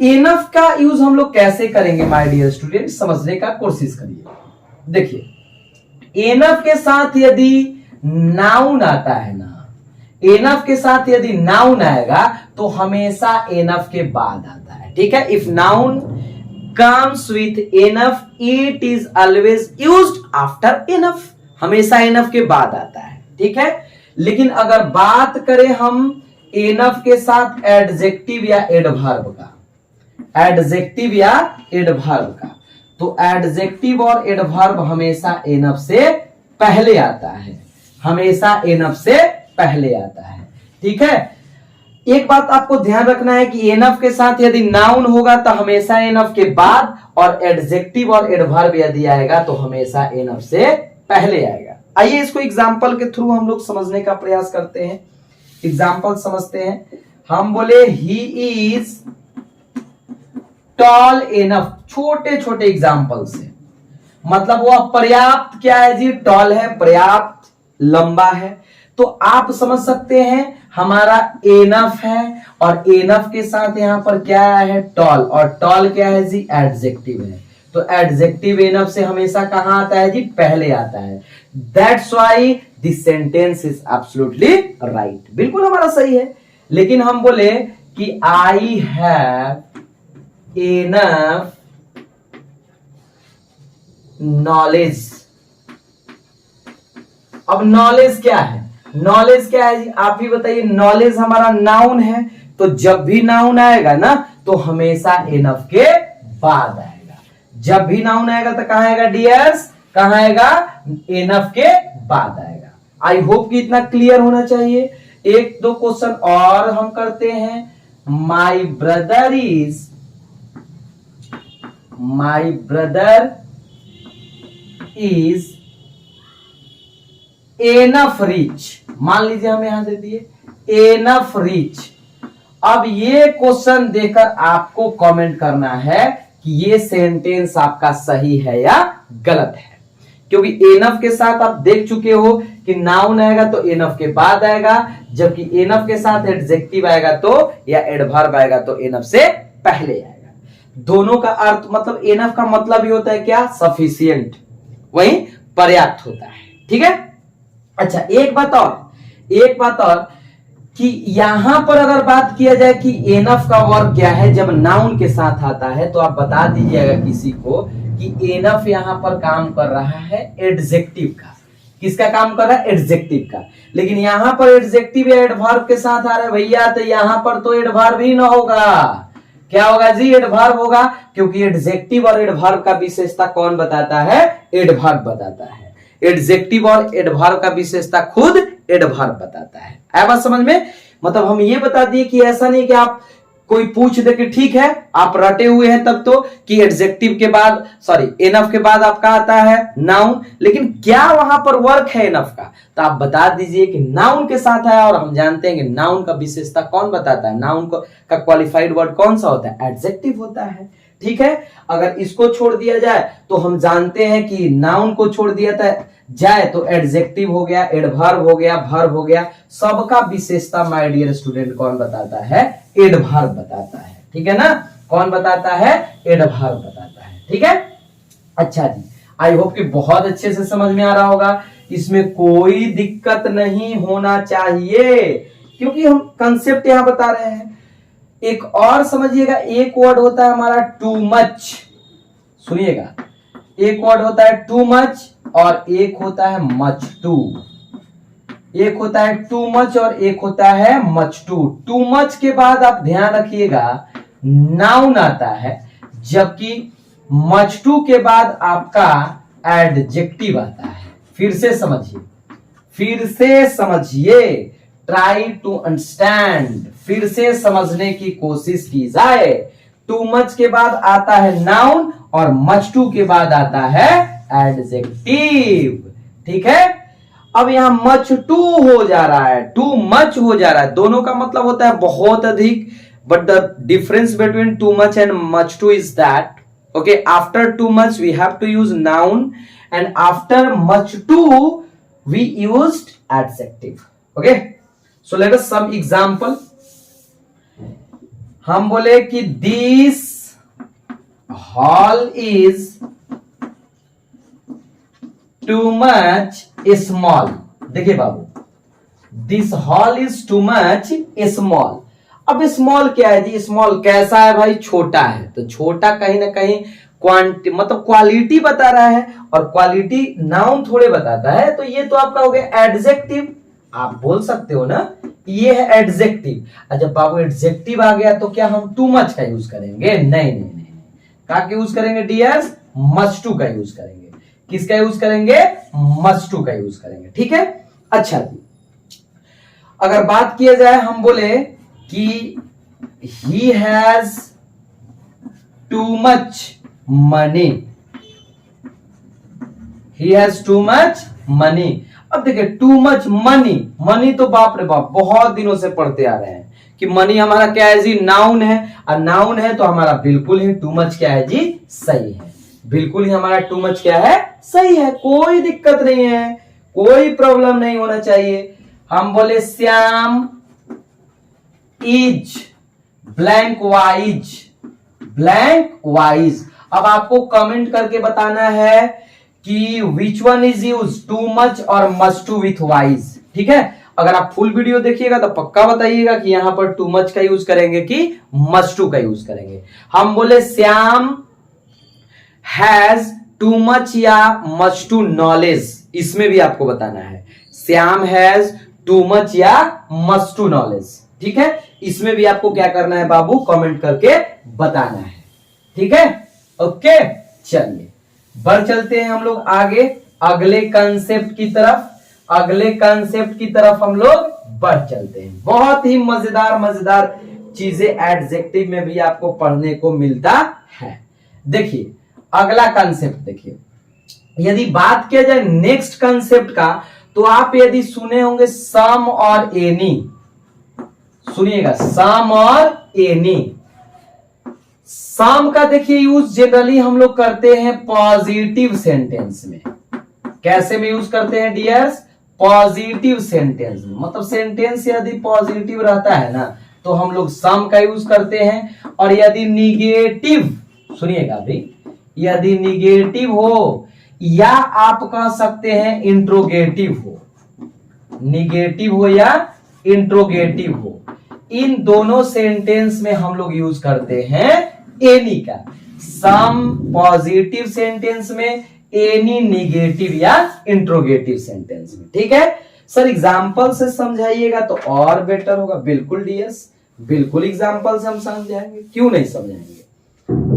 एनफ का यूज हम लोग कैसे करेंगे माय डियर स्टूडेंट, समझने का कोशिश करिए। देखिए एनफ के साथ यदि नाउन आता है ना, एनफ के साथ यदि नाउन आएगा तो हमेशा एनफ के बाद आता है, ठीक है। If noun comes with enough it is always used after enough, हमेशा एनफ के बाद आता है, ठीक है। लेकिन अगर बात करें हम एनफ के साथ एडजेक्टिव या एडवर्ब का, एडजेक्टिव या एडवर्ब का, तो एडजेक्टिव और एडवर्ब हमेशा एनफ से पहले आता है, हमेशा एनफ से पहले आता है। ठीक है, एक बात आपको ध्यान रखना है कि एनफ के साथ यदि नाउन होगा तो हमेशा एनफ के बाद, और एडजेक्टिव और एडवर्ब यदि आएगा तो हमेशा एनफ से पहले आएगा। आइए इसको एग्जाम्पल के थ्रू हम लोग समझने का प्रयास करते हैं। एग्जाम्पल समझते हैं। हम बोले ही इज टॉल एनफ, छोटे छोटे एग्जाम्पल से, मतलब वो पर्याप्त क्या है जी, टॉल है, पर्याप्त लंबा है। तो आप समझ सकते हैं हमारा एनफ है, और एनफ के साथ यहां पर क्या है, टॉल, और टॉल क्या है जी, एडजेक्टिव है। तो एडजेक्टिव एनफ से हमेशा कहां आता है जी, पहले आता है। That's why this sentence is absolutely right, बिल्कुल हमारा सही है। लेकिन हम बोले कि आई हैव एनफ नॉलेज। अब नॉलेज क्या है, नॉलेज क्या है जी, आप ही बताइए। नॉलेज हमारा नाउन है, तो जब भी नाउन आएगा ना तो हमेशा एनफ के बाद आएगा। जब भी नाउन आएगा तो कहां आएगा डियर्स, कहां आएगा, एनफ के बाद आएगा। आई होप कि इतना क्लियर होना चाहिए। एक दो क्वेश्चन और हम करते हैं। My brother is enough rich, मान लीजिए हम यहां दे दिए एनफ रिच। अब ये क्वेश्चन देकर आपको कमेंट करना है कि ये सेंटेंस आपका सही है या गलत है, क्योंकि एनफ के साथ आप देख चुके हो कि नाउन आएगा तो एनफ के बाद आएगा, जबकि एनफ के साथ एडजेक्टिव आएगा तो, या एडवर्ब आएगा तो एनफ से पहले आएगा। दोनों का अर्थ, मतलब एनफ का मतलब ही होता है क्या, सफिशिएंट, वही पर्याप्त होता है। ठीक है, अच्छा एक बात और कि यहां पर अगर बात किया जाए कि एनफ का वर्ब क्या है जब नाउन के साथ आता है, तो आप बता दीजिएगा किसी को कि एनफ यहां पर काम कर रहा है एडजेक्टिव का। किसका काम कर रहा है, एडजेक्टिव का। लेकिन यहां पर एडजेक्टिव या एडवर्ब के साथ आ रहा है भैया, तो यहां पर तो एडवर्ब ही ना होगा। क्या होगा जी, एडवर्ब होगा, क्योंकि एडजेक्टिव और एडवर्ब का विशेषता कौन बताता है, एडवर्ब बताता है। एडजेक्टिव और एडवर्ब का विशेषता खुद एडवर्ब बताता है। आया बात समझ में। मतलब हम ये बता दिए कि ऐसा नहीं कि आप कोई पूछ दे कि ठीक है आप रटे हुए हैं तब तो, कि एडजेक्टिव के बाद, सॉरी एनफ के बाद आपका आता है नाउन, लेकिन क्या वहां पर वर्क है एनफ का, तो आप बता दीजिए कि नाउन के साथ है। और हम जानते हैं कि नाउन का विशेषता कौन बताता है, नाउन का क्वालिफाइड वर्ड कौन सा होता है, एडजेक्टिव होता है। ठीक है, अगर इसको छोड़ दिया जाए तो हम जानते हैं कि नाउन को छोड़ दिया जाए तो एडजेक्टिव हो गया, एडवर्ब हो गया, वर्ब हो गया। सबका विशेषता माय डियर स्टूडेंट कौन बताता है, एडवर्ब बताता है। ठीक है ना, कौन बताता है, एडवर्ब बताता है। ठीक है, अच्छा जी, आई होप कि बहुत अच्छे से समझ में आ रहा होगा, इसमें कोई दिक्कत नहीं होना चाहिए, क्योंकि हम कंसेप्ट यहां बता रहे हैं। एक और समझिएगा, एक वर्ड होता है हमारा टू मच, सुनिएगा, एक वर्ड होता है टू मच और एक होता है मच टू। एक होता है टू मच और एक होता है मच टू। टू मच के बाद आप ध्यान रखिएगा नाउन आता है, जबकि मच टू के बाद आपका एडजेक्टिव आता है। फिर से समझिए, ट्राई टू अंडरस्टैंड, फिर से समझने की कोशिश की जाए। टू मच के बाद आता है नाउन और मच टू के बाद आता है एडजेक्टिव। ठीक है, अब यहां मच टू हो जा रहा है, टू मच हो जा रहा है, दोनों का मतलब होता है बहुत अधिक। But the difference between too much and much two is that, okay, after too much we have to use noun and after much too we used adjective. Okay, so let us some example. हम बोले कि this hall is too much small. देखिए बाबू, this hall is too much small. अब small क्या है जी, small कैसा है भाई, छोटा है। तो छोटा कहीं ना कहीं क्वांटिटी मतलब क्वालिटी बता रहा है, और क्वालिटी नाउन थोड़े बताता है। तो ये तो आपका हो गया एडजेक्टिव, आप बोल सकते हो ना ये है एडजेक्टिव। जब बाबू एडजेक्टिव आ गया तो क्या हम टू मच का यूज करेंगे, नहीं, का यूज करेंगे डियर्स, मच टू का यूज करेंगे। किसका यूज करेंगे, मच टू का यूज करेंगे। ठीक है, अच्छा जी, अगर बात किया जाए, हम बोले कि he has too much money, he has too much money. अब देखिए टू मच मनी, मनी तो बाप रे बाप बहुत दिनों से पढ़ते आ रहे हैं कि मनी हमारा क्या है जी, नाउन है, और नाउन है तो हमारा बिल्कुल ही टू मच क्या है जी, सही है, बिल्कुल ही हमारा टू मच क्या है, सही है, कोई दिक्कत नहीं है, कोई प्रॉब्लम नहीं होना चाहिए। हम बोले Shyam is blank wise, blank wise. अब आपको कमेंट करके बताना है कि which one is use, too much और मस्ट टू विथ वाइज, ठीक है। अगर आप फुल वीडियो देखिएगा तो पक्का बताइएगा कि यहां पर टू मच का यूज करेंगे कि मस्ट टू का यूज करेंगे। हम बोले श्याम हैज टू मच या मस्ट टू नॉलेज, इसमें भी आपको बताना है श्याम हैज टू मच या मस्ट टू नॉलेज, ठीक है। इसमें भी आपको क्या करना है बाबू, कमेंट करके बताना है, ठीक है। ओके, चलिए बढ़ चलते हैं हम लोग आगे अगले कंसेप्ट की तरफ, अगले कंसेप्ट की तरफ हम लोग बढ़ चलते हैं। बहुत ही मजेदार मजेदार चीजें एडजेक्टिव में भी आपको पढ़ने को मिलता है। देखिए अगला कंसेप्ट, देखिए यदि बात किया जाए नेक्स्ट कंसेप्ट का, तो आप यदि सुने होंगे सम और एनी, सुनिएगा सम और एनी। सम का देखिए यूज जनरली हम लोग करते हैं पॉजिटिव सेंटेंस में। कैसे में यूज करते हैं डियर्स, पॉजिटिव सेंटेंस में, मतलब सेंटेंस यदि पॉजिटिव रहता है ना तो हम लोग सम का यूज करते हैं। और यदि निगेटिव, सुनिएगा अभी, यदि निगेटिव हो या आप कह सकते हैं इंट्रोगेटिव हो, निगेटिव हो या इंट्रोगेटिव हो, इन दोनों सेंटेंस में हम लोग यूज करते हैं एनी का। सम पॉजिटिव सेंटेंस में, एनी निगेटिव या इंट्रोगेटिव सेंटेंस में, ठीक है। सर एग्जांपल से समझाइएगा तो और बेटर होगा। बिल्कुल डियर्स, बिल्कुल एग्जांपल से हम समझाएंगे, क्यों नहीं समझाएंगे।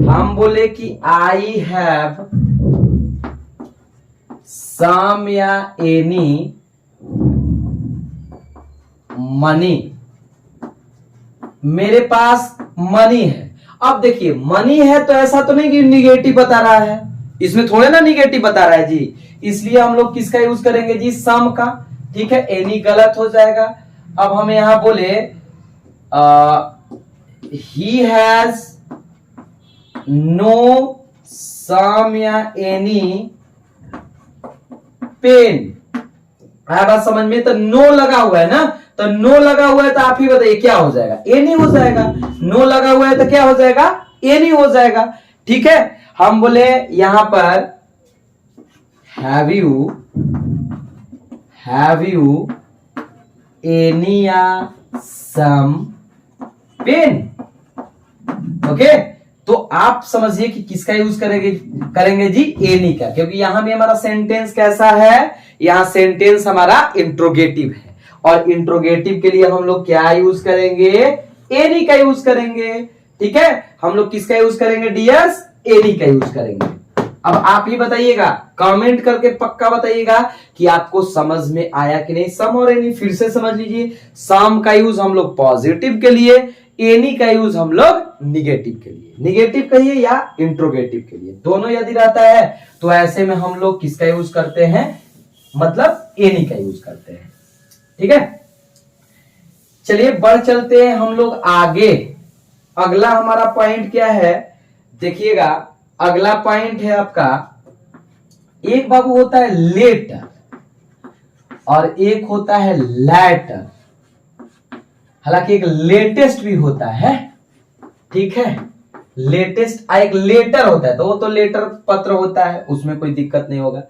हम बोले कि आई हैव सम या एनी मनी, मेरे पास मनी है। अब देखिए मनी है तो ऐसा तो नहीं कि निगेटिव बता रहा है, इसमें थोड़े ना निगेटिव बता रहा है जी, इसलिए हम लोग किसका यूज करेंगे जी, सम का, ठीक है। एनी गलत हो जाएगा। अब हम यहां बोले ही हैज नो सम या एनी पेन, आया बात समझ में। तो नो लगा हुआ है ना, तो नो लगा हुआ है तो आप ही बताइए क्या हो जाएगा, एनी हो जाएगा। नो लगा हुआ है तो क्या हो जाएगा, एनी हो जाएगा, ठीक है। हम बोले यहां पर हैव यू एनी या सम पेन, ओके। तो आप समझिए कि किसका यूज करेंगे जी, एनी का, क्योंकि यहां भी हमारा सेंटेंस कैसा है, यहां सेंटेंस हमारा इंट्रोगेटिव है, और इंट्रोगेटिव के लिए हम लोग क्या यूज करेंगे, एनी का यूज करेंगे, ठीक है। हम लोग किसका यूज करेंगे डियर्स, एनी का यूज करेंगे। अब आप ही बताइएगा, कमेंट करके पक्का बताइएगा कि आपको समझ में आया कि नहीं। सम और एनी फिर से समझ लीजिए, सम का यूज हम लोग पॉजिटिव के लिए, एनी का यूज हम लोग निगेटिव के लिए, निगेटिव कहिए या इंट्रोगेटिव के लिए, दोनों यदि रहता है तो ऐसे में हम लोग किसका यूज करते हैं, मतलब एनी का यूज करते हैं, ठीक है। चलिए बढ़ चलते हैं हम लोग आगे। अगला हमारा पॉइंट क्या है, देखिएगा अगला पॉइंट है आपका, एक बाबू होता है लेटर और एक होता है लैटर। हालांकि एक लेटेस्ट भी होता है, ठीक है। लेटेस्ट एक लेटर होता है, तो वो तो लेटर पत्र होता है, उसमें कोई दिक्कत नहीं होगा।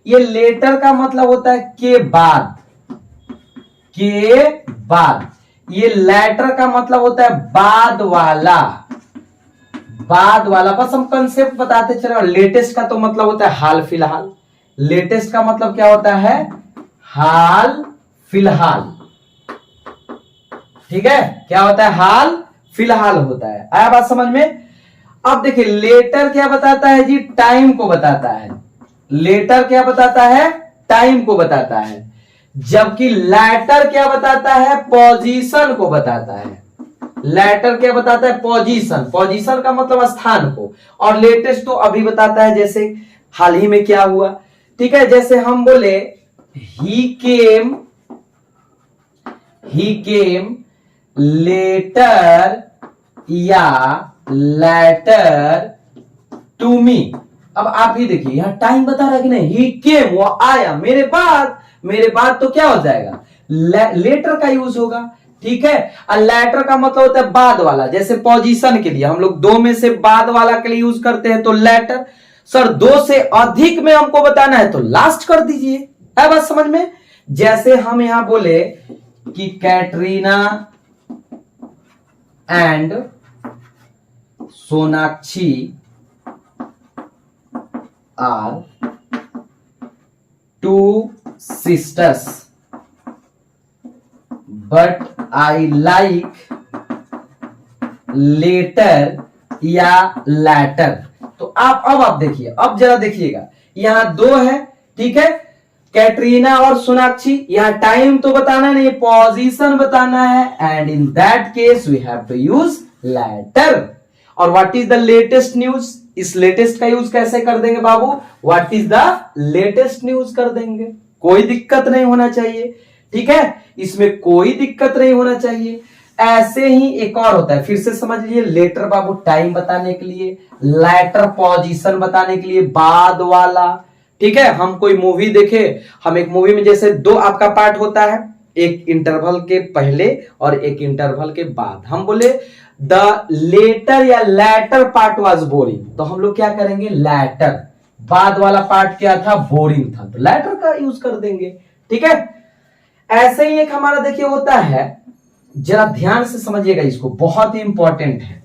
ये लेटर का मतलब होता है के बाद, के बाद। ये लेटर का मतलब होता है बाद वाला, बाद वाला। बस हम कंसेप्ट बताते चले। लेटेस्ट का तो मतलब होता है हाल फिलहाल, लेटेस्ट का मतलब क्या होता है, हाल फिलहाल, ठीक है। क्या होता है, हाल फिलहाल होता है। आया बात समझ में। अब देखिए लेटर क्या बताता है जी, टाइम को बताता है। लेटर क्या बताता है, टाइम को बताता है। जबकि लैटर क्या बताता है, पोजीशन को बताता है। लैटर क्या बताता है, पोजीशन, पोजीशन का मतलब स्थान को। और लेटेस्ट तो अभी बताता है, जैसे हाल ही में क्या हुआ। ठीक है, जैसे हम बोले ही केम लेटर या लेटर टू मी। अब आप ही देखिए, यहां टाइम बता रहा है कि नहीं, ही केम, वो आया मेरे बाद तो क्या हो जाएगा, लेटर का यूज होगा। ठीक है, और लेटर का मतलब होता है बाद वाला। जैसे पोजीशन के लिए हम लोग दो में से बाद वाला के लिए यूज करते हैं तो लेटर। सर दो से अधिक में हमको बताना है तो लास्ट कर दीजिए। है बात समझ में। जैसे हम यहां बोले कि Katrina and Sonakshi are two sisters but I like later या लैटर। तो अब आप देखिए, अब जरा देखिएगा, यहां दो है। ठीक है, कैटरीना और सोनाक्षी। यहां टाइम तो बताना नहीं, पोजीशन बताना है। And in that case we have to use latter. और what is the latest news, इस लेटेस्ट का यूज कैसे कर देंगे बाबू, what is the latest news कर देंगे। कोई दिक्कत नहीं होना चाहिए। ठीक है, इसमें कोई दिक्कत नहीं होना चाहिए। ऐसे ही एक और होता है, फिर से समझ लीजिए। लेटर बाबू टाइम बताने के लिए, लैटर पोजीशन बताने के लिए, बाद वाला। ठीक है, हम कोई मूवी देखे, हम एक मूवी में जैसे दो आपका पार्ट होता है, एक इंटरवल के पहले और एक इंटरवल के बाद। हम बोले द लेटर या लैटर पार्ट वाज बोरिंग, तो हम लोग क्या करेंगे, लैटर। बाद वाला पार्ट क्या था, बोरिंग था, तो लैटर का यूज कर देंगे। ठीक है, ऐसे ही एक हमारा देखिए होता है, जरा ध्यान से समझिएगा इसको, बहुत ही इंपॉर्टेंट है।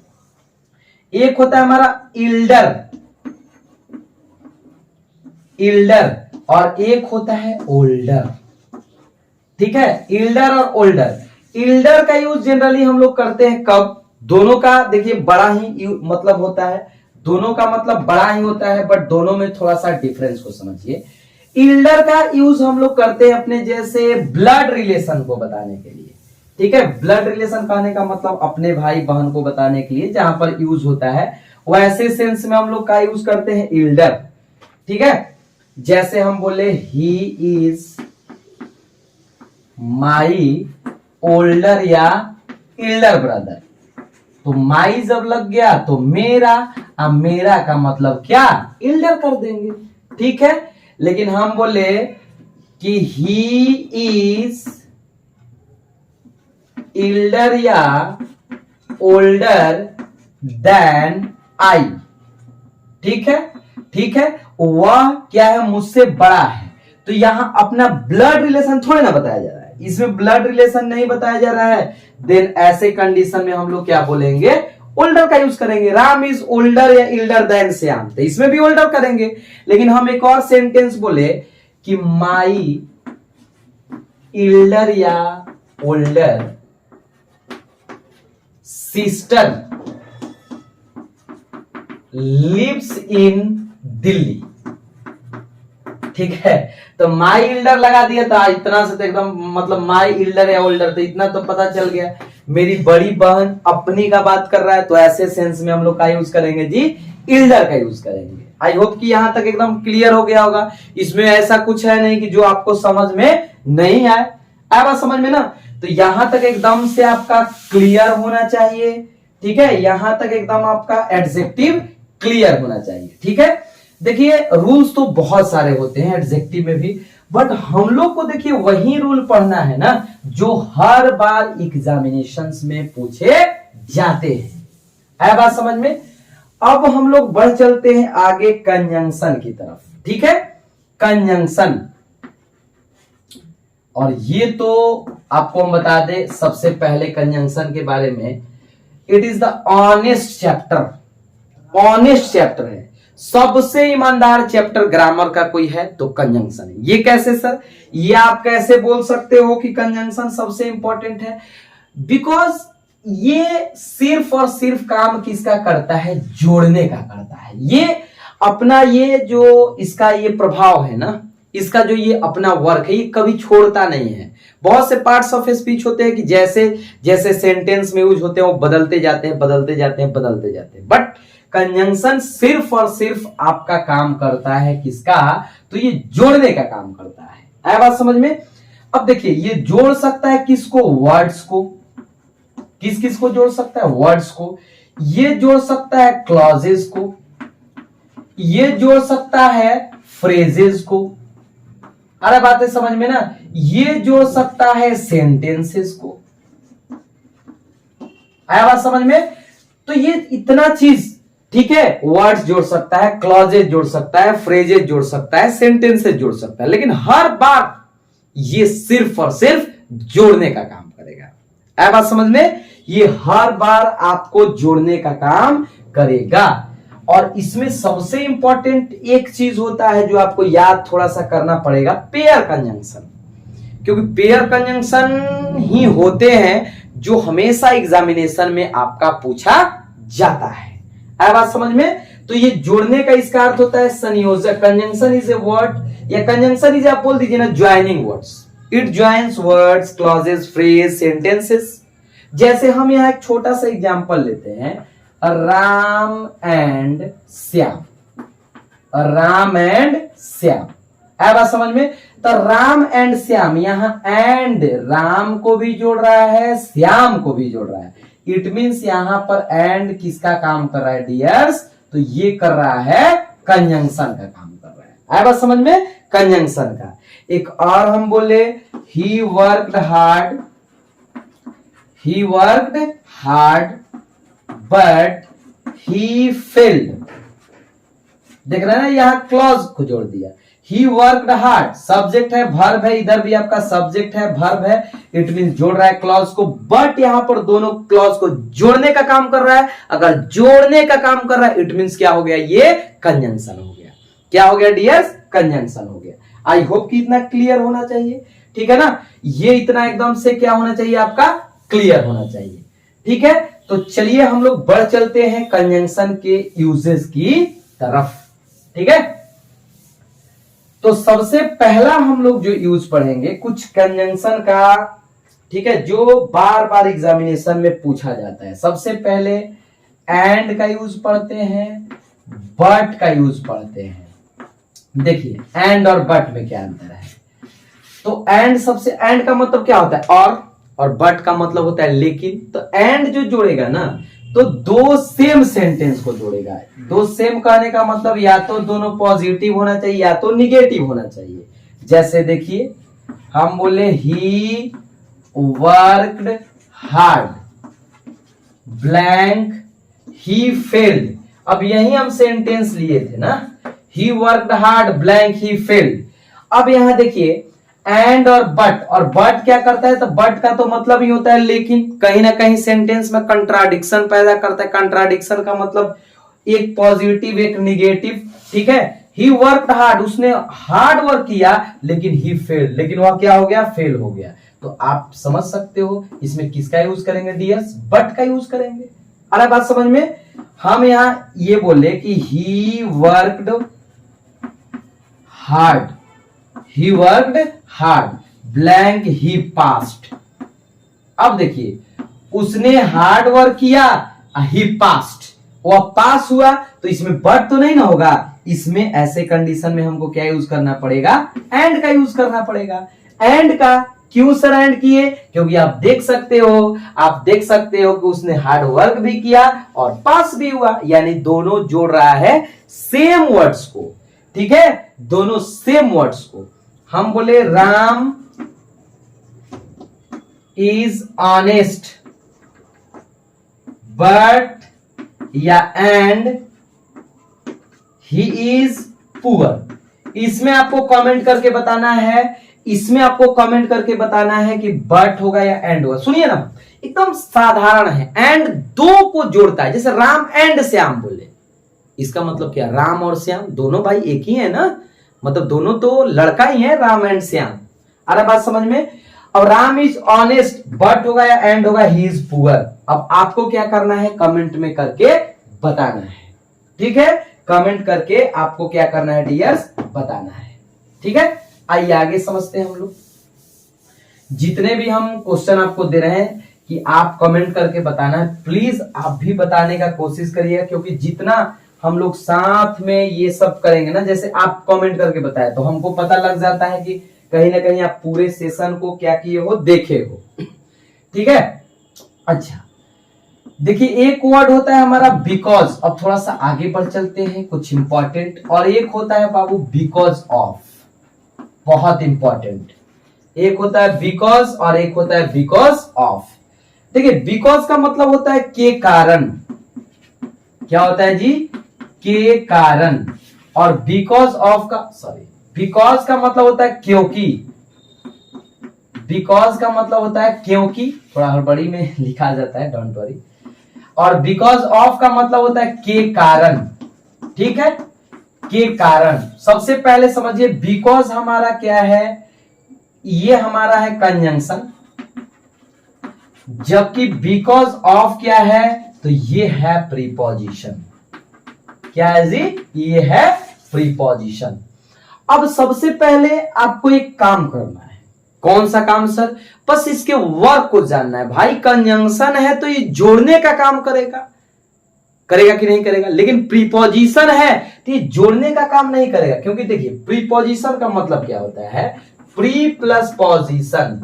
एक होता है हमारा इल्डर और एक होता है ओल्डर। ठीक है, इल्डर और ओल्डर। इल्डर का यूज जनरली हम लोग करते हैं कब, दोनों का देखिए बड़ा ही मतलब होता है, दोनों का मतलब बड़ा ही होता है, बट दोनों में थोड़ा सा डिफरेंस को समझिए। इल्डर का यूज हम लोग करते हैं अपने जैसे ब्लड रिलेशन को बताने के लिए। ठीक है, ब्लड रिलेशन कहने का मतलब अपने भाई बहन को बताने के लिए जहां पर यूज होता है, वैसे सेंस में हम लोग का यूज करते हैं इल्डर। ठीक है, जैसे हम बोले ही इज माई ओल्डर या इल्डर ब्रदर, तो माई जब लग गया तो मेरा, अब मेरा का मतलब क्या, इल्डर कर देंगे। ठीक है, लेकिन हम बोले कि ही इज इल्डर या ओल्डर देन आई। ठीक है, ठीक है, वह क्या है, मुझसे बड़ा है। तो यहां अपना ब्लड रिलेशन थोड़ी ना बताया जा रहा है, इसमें ब्लड रिलेशन नहीं बताया जा रहा है। देन ऐसे कंडीशन में हम लोग क्या बोलेंगे, ओल्डर का यूज करेंगे। राम इज ओल्डर या इल्डर देन श्याम, तो इसमें भी ओल्डर करेंगे। लेकिन हम एक और सेंटेंस बोले कि माई इल्डर या older sister lives in Delhi. ठीक है, तो माई इल्डर लगा दिया था, इतना से तो एकदम मतलब माई इल्डर या ओल्डर, तो इतना तो पता चल गया मेरी बड़ी बहन अपनी का बात कर रहा है, तो ऐसे सेंस में हम लोग का यूज करेंगे जी, इल्डर का यूज करेंगे। आई होप कि यहां तक एकदम क्लियर हो गया होगा। इसमें ऐसा कुछ है नहीं कि जो आपको समझ में नहीं आए, आया बात समझ में ना। तो यहां तक एकदम से आपका क्लियर होना चाहिए। ठीक है, यहां तक एकदम आपका एडजेक्टिव क्लियर होना चाहिए। ठीक है, देखिए रूल्स तो बहुत सारे होते हैं एडजेक्टिव में भी, बट हम लोग को देखिए वही रूल पढ़ना है ना जो हर बार एग्जामिनेशंस में पूछे जाते हैं। है बात समझ में। अब हम लोग बढ़ चलते हैं आगे कंजंक्शन की तरफ। ठीक है, कंजंक्शन, और ये तो आपको हम बता दें सबसे पहले कंजंक्शन के बारे में, it is the honest chapter. Honest chapter है, सबसे ईमानदार चैप्टर ग्रामर का कोई है तो कंजंक्शन है। ये कैसे सर, ये आप कैसे बोल सकते हो कि कंजंक्शन सबसे इंपॉर्टेंट है, बिकॉज ये सिर्फ और सिर्फ काम किसका करता है, जोड़ने का करता है। ये अपना ये जो इसका ये प्रभाव है ना, इसका जो ये अपना वर्क है ये कभी छोड़ता नहीं है। बहुत से पार्ट्स ऑफ स्पीच होते हैं कि जैसे जैसे सेंटेंस में यूज होते हैं वो बदलते जाते हैं बदलते जाते हैं बदलते जाते हैं, बट कंजंक्शन सिर्फ और सिर्फ आपका काम करता है किसका, तो ये जोड़ने का काम करता है। आया बात समझ में। अब देखिए ये जोड़ सकता है किसको, वर्ड्स को। किस किस को जोड़ सकता है, वर्ड्स को। ये जोड़ सकता है क्लॉजेस को, ये जोड़ सकता है फ्रेजेस को। अरे बात है समझ में ना। ये जोड़ सकता है सेंटेंसेस को। आया बात समझ में। तो ये इतना चीज, ठीक है, वर्ड्स जोड़ सकता है, क्लॉजेस जोड़ सकता है, फ्रेजेस जोड़ सकता है, सेंटेंसेस जोड़ सकता है, लेकिन हर बार ये सिर्फ और सिर्फ जोड़ने का काम करेगा। आया बात समझ में। ये हर बार आपको जोड़ने का काम करेगा। और इसमें सबसे इंपॉर्टेंट एक चीज होता है जो आपको याद थोड़ा सा करना पड़ेगा, पेयर कंजंक्शन। क्योंकि पेयर कंजंक्शन ही होते हैं जो हमेशा एग्जामिनेशन में आपका पूछा जाता है। आया बात समझ में। तो ये जोड़ने का इसका अर्थ होता है संयोजक। कंजंक्शन इज ए वर्ड, या कंजंक्शन इज, आप बोल दीजिए ना, joining words. It joins words, clauses, phrase, sentences. जैसे हम यहां एक छोटा सा एग्जांपल लेते हैं, राम एंड श्याम। राम एंड श्याम। आया बात समझ में। तो राम एंड श्याम, यहां एंड राम को भी जोड़ रहा है, श्याम को भी जोड़ रहा है। इट मींस यहां पर एंड किसका काम कर रहा है डियर्स, तो ये कर रहा है कंजंक्शन का काम कर रहा है। आया बात समझ में, कंजंक्शन का। एक और हम बोले, he worked hard, he worked hard but he failed। देख रहे हैं ना, यहां क्लॉज को जोड़ दिया। he worked hard, सब्जेक्ट है, वर्ब है, इधर भी आपका सब्जेक्ट है, वर्ब है, इट मीन जोड़ रहा है क्लॉज को, बट यहां पर दोनों क्लॉज को जोड़ने का काम कर रहा है। अगर जोड़ने का काम कर रहा है इट मीन्स क्या हो गया, ये कंजंक्शन हो गया। क्या हो गया डियर्स, कंजंक्शन हो गया। आई होप कि इतना क्लियर होना चाहिए, ठीक है ना। ये इतना एकदम से क्या होना चाहिए आपका, क्लियर होना चाहिए, ठीक है। तो चलिए हम लोग बढ़ चलते हैं कंजंक्शन के यूजेस की तरफ, ठीक है। तो सबसे पहला हम लोग जो यूज पढ़ेंगे कुछ कंजंक्शन का, ठीक है, जो बार बार एग्जामिनेशन में पूछा जाता है। सबसे पहले एंड का यूज पढ़ते हैं, बट का यूज पढ़ते हैं। देखिए एंड और बट में क्या अंतर है। तो एंड, सबसे एंड का मतलब क्या होता है, और बट का मतलब होता है लेकिन। तो एंड जो जोड़ेगा ना, तो दो सेम सेंटेंस को जोड़ेगा। दो सेम कहने का मतलब या तो दोनों पॉजिटिव होना चाहिए या तो निगेटिव होना चाहिए। जैसे देखिए हम बोले he worked hard blank he failed. अब यही हम सेंटेंस लिए थे ना, he worked hard blank he failed. अब यहां देखिए एंड और बट क्या करता है, तो बट का तो मतलब ही होता है लेकिन। कहीं ना कहीं सेंटेंस में कंट्राडिक्शन पैदा करता है। कंट्राडिक्शन का मतलब एक पॉजिटिव एक निगेटिव, ठीक है। ही वर्कड हार्ड, उसने हार्ड वर्क किया लेकिन ही फेल, लेकिन वह क्या हो गया, फेल हो गया। तो आप समझ सकते हो इसमें किसका यूज करेंगे डियर्स, बट का यूज करेंगे। अरे बात समझ में। हम यहां ये बोले कि he worked hard, he worked hard blank he passed। अब देखिए उसने हार्ड वर्क किया, he passed, वो पास हुआ। तो इसमें बट तो नहीं ना होगा, इसमें ऐसे कंडीशन में हमको क्या यूज करना पड़ेगा, एंड का यूज करना पड़ेगा। एंड का क्यों सर एंड किए, क्योंकि आप देख सकते हो कि उसने हार्ड वर्क भी किया और पास भी हुआ, यानी दोनों जोड़ रहा है सेम वर्ड्स को, ठीक है, दोनों सेम वर्ड्स को। हम बोले राम इज ऑनेस्ट बट या एंड ही इज पुअर। इसमें आपको कमेंट करके बताना है, इसमें आपको कमेंट करके बताना है कि बट होगा या एंड होगा। सुनिए ना, एकदम साधारण है। एंड दो को जोड़ता है, जैसे राम एंड श्याम बोले, इसका मतलब क्या, राम और श्याम दोनों भाई एक ही है ना, मतलब दोनों तो लड़का ही है, राम एंड श्याम। अरे बात समझ में। अब राम इज ऑनेस्ट, बट होगा या एंड होगा, ही इज पुअर। अब आपको क्या करना है, कमेंट में करके बताना है, ठीक है। कमेंट करके आपको क्या करना है डियर्स, बताना है। ठीक है, आइए आगे समझते हैं हम लोग। जितने भी हम क्वेश्चन आपको दे रहे हैं कि आप कमेंट करके बताना है, प्लीज आप भी बताने का कोशिश करिए, क्योंकि जितना हम लोग साथ में ये सब करेंगे ना, जैसे आप कमेंट करके बताए तो हमको पता लग जाता है कि कहीं ना कहीं आप पूरे सेशन को क्या किए हो, देखे हो। ठीक है, अच्छा देखिए एक वर्ड होता है हमारा बिकॉज। अब थोड़ा सा आगे बढ़ चलते हैं, कुछ इंपॉर्टेंट। और एक होता है बाबू बिकॉज ऑफ, बहुत इंपॉर्टेंट। एक होता है बिकॉज और एक होता है बिकॉज ऑफ। देखिए बिकॉज का मतलब होता है के कारण, क्या होता है जी, के कारण। और बिकॉज ऑफ का, सॉरी, बिकॉज का मतलब होता है क्योंकि। बिकॉज का मतलब होता है क्योंकि, थोड़ा हड़बड़ी में लिखा जाता है, डोंट वरी। और बिकॉज ऑफ का मतलब होता है के कारण। ठीक है, के कारण। सबसे पहले समझिए बिकॉज हमारा क्या है, ये हमारा है कंजंक्शन, जबकि बिकॉज ऑफ क्या है, तो ये है प्रीपोजिशन। क्या है जी, ये है प्रीपोजिशन। अब सबसे पहले आपको एक काम करना है। कौन सा काम सर? बस इसके वर्क को जानना है। भाई कंजंक्शन है तो ये जोड़ने का काम करेगा, करेगा कि नहीं करेगा। लेकिन प्रीपोजिशन है तो ये जोड़ने का काम नहीं करेगा, क्योंकि देखिए प्रीपोजिशन का मतलब क्या होता है, pre plus position.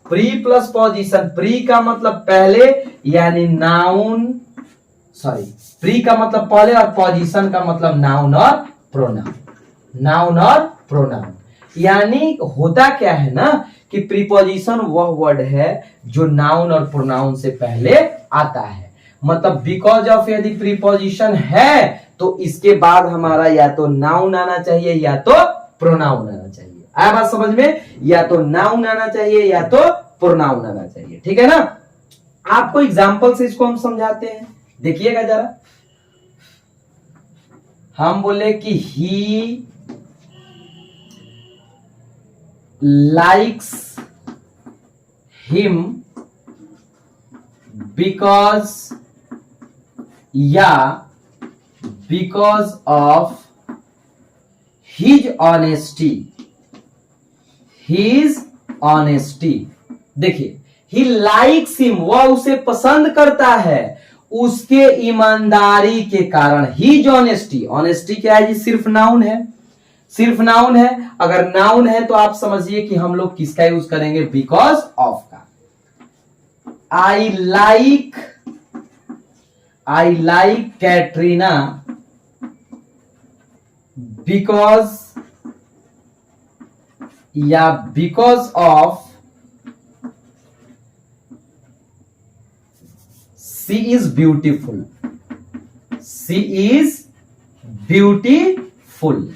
Pre plus position, pre का मतलब पहले यानी नाउन, सॉरी, प्री का मतलब पहले और पोजिशन का मतलब नाउन और प्रोनाउन। नाउन और प्रोनाउन यानी होता क्या है ना कि प्रीपोजिशन वह वर्ड है जो नाउन और प्रोनाउन से पहले आता है। मतलब बिकॉज ऑफ यदि प्रीपोजिशन है तो इसके बाद हमारा या तो नाउन आना चाहिए या तो प्रोनाउन आना चाहिए। आया बात समझ में? या तो नाउन आना चाहिए या तो प्रोनाउन आना चाहिए। ठीक है ना, आपको एग्जांपल से इसको हम समझाते हैं, देखिएगा जरा। हम बोले कि ही likes him because या because of his honesty, his honesty। देखिए he likes him, वह उसे पसंद करता है उसके ईमानदारी के कारण। his honesty, honesty क्या है जी, सिर्फ नाउन है, सिर्फ नाउन है। अगर नाउन है तो आप समझिए कि हम लोग किसका यूज करेंगे, बिकॉज ऑफ का। आई लाइक कैटरीना बिकॉज या because of she is beautiful. She is beautiful.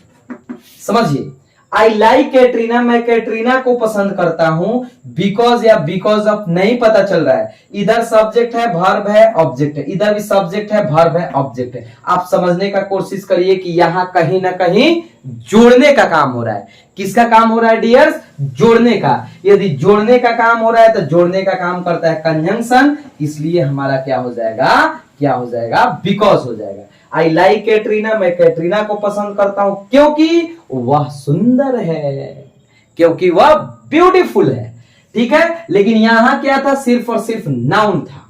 समझिए, आई लाइक कैटरीना, मैं कैटरीना को पसंद करता हूं। बिकॉज या बिकॉज ऑफ नहीं पता चल रहा है, इधर सब्जेक्ट है, वर्ब है, ऑब्जेक्ट है, इधर भी सब्जेक्ट है, वर्ब है, ऑब्जेक्ट है। आप समझने का कोशिश करिए कि यहां कहीं ना कहीं जोड़ने का काम हो रहा है। किसका काम हो रहा है डियर्स? जोड़ने का। यदि जोड़ने का काम हो रहा है तो जोड़ने का काम करता है कंजंक्शन, इसलिए हमारा क्या हो जाएगा, क्या हो जाएगा, बिकॉज हो जाएगा। आई लाइक कैटरीना, मैं कैटरीना को पसंद करता हूं क्योंकि वह सुंदर है, क्योंकि वह ब्यूटीफुल है। ठीक है, लेकिन यहां क्या था, सिर्फ और सिर्फ नाउन था।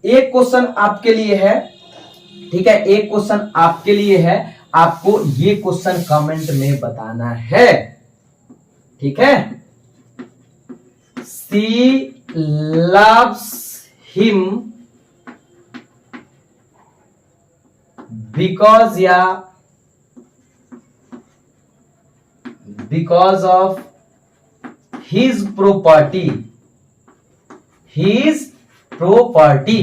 एक क्वेश्चन आपके लिए है, ठीक है, एक क्वेश्चन आपके लिए है, आपको ये क्वेश्चन कमेंट में बताना है। ठीक है, शी लव्स हिम बिकॉज या because of his property. His property,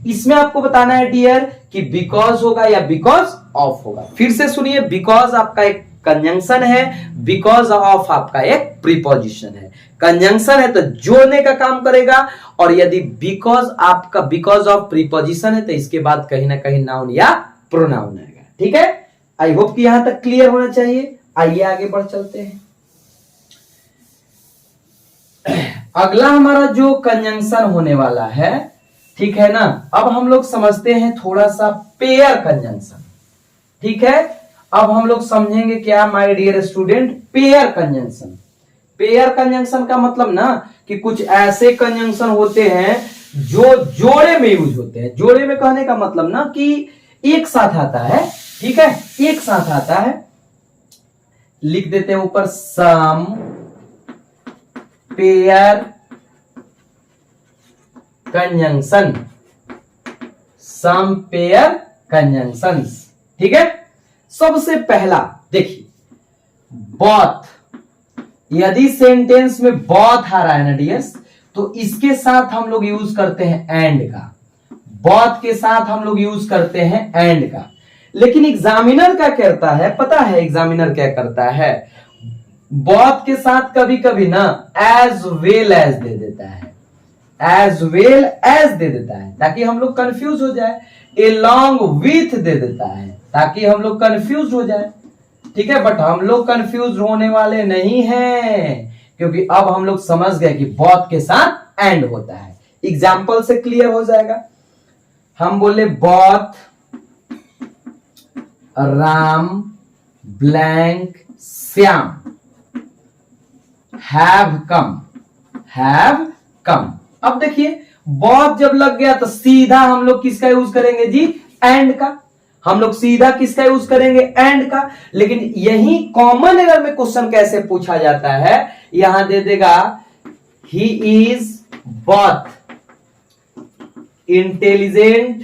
इसमें आपको बताना है डियर कि बिकॉज होगा या बिकॉज ऑफ होगा। फिर से सुनिए, बिकॉज आपका एक कंजंक्शन है, बिकॉज ऑफ आपका एक प्रीपोजिशन है। कंजंक्शन है तो जोड़ने का काम करेगा, और यदि बिकॉज आपका बिकॉज ऑफ प्रीपोजिशन है तो इसके बाद कहीं ना कहीं नाउन या प्रोनाउन आएगा। ठीक है, आई होप कि यहां तक क्लियर होना चाहिए। आइए आगे बढ़ चलते हैं। अगला हमारा जो कंजंक्शन होने वाला है, ठीक है ना, अब हम लोग समझते हैं थोड़ा सा पेयर कंजंक्शन। ठीक है, अब हम लोग समझेंगे क्या my dear student, pair conjunction. Pair conjunction का मतलब ना कि कुछ ऐसे कंजंक्शन होते हैं जो जोड़े में यूज होते हैं। जोड़े में कहने का मतलब ना कि एक साथ आता है, ठीक है, एक साथ आता है। लिख देते हैं ऊपर सम पेयर कंजंक्शन, सम पेयर कंजंक्शंस, ठीक है। सबसे पहला देखिए बोथ, यदि सेंटेंस में बोथ आ रहा है ना डियर्स, तो इसके साथ हम लोग यूज करते हैं एंड का। बोथ के साथ हम लोग यूज करते हैं एंड का। लेकिन एग्जामिनर क्या करता है पता है, एग्जामिनर क्या करता है, बोथ के साथ कभी कभी ना एज वेल एज दे देता है, एज वेल एज दे देता है ताकि हम लोग कंफ्यूज हो जाए। along with दे देता है ताकि हम लोग कंफ्यूज हो जाए, ठीक है। बट हम लोग कंफ्यूज होने वाले नहीं हैं, क्योंकि अब हम लोग समझ गए कि बोथ के साथ एंड होता है। एग्जाम्पल से क्लियर हो जाएगा। हम बोले both Ram blank Shyam have come, have come. अब देखिए बोथ जब लग गया तो सीधा हम लोग किसका यूज करेंगे जी, एंड का। हम लोग सीधा किसका यूज करेंगे, एंड का। लेकिन यही कॉमन एरर में क्वेश्चन कैसे पूछा जाता है, यहां दे देगा he is both intelligent,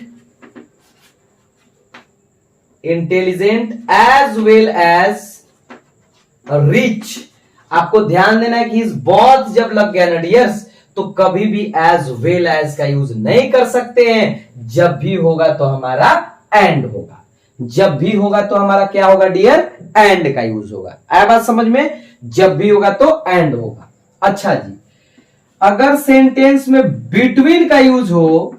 intelligent as well as rich. आपको ध्यान देना है कि इस बोथ जब लग गया ना डियर्स, तो कभी भी एज वेल एज का यूज नहीं कर सकते हैं। जब भी होगा तो हमारा एंड होगा, जब भी होगा तो हमारा क्या होगा डियर, एंड का यूज होगा। आया बात समझ में, जब भी होगा तो एंड होगा। अच्छा जी, अगर सेंटेंस में बिटवीन का यूज हो,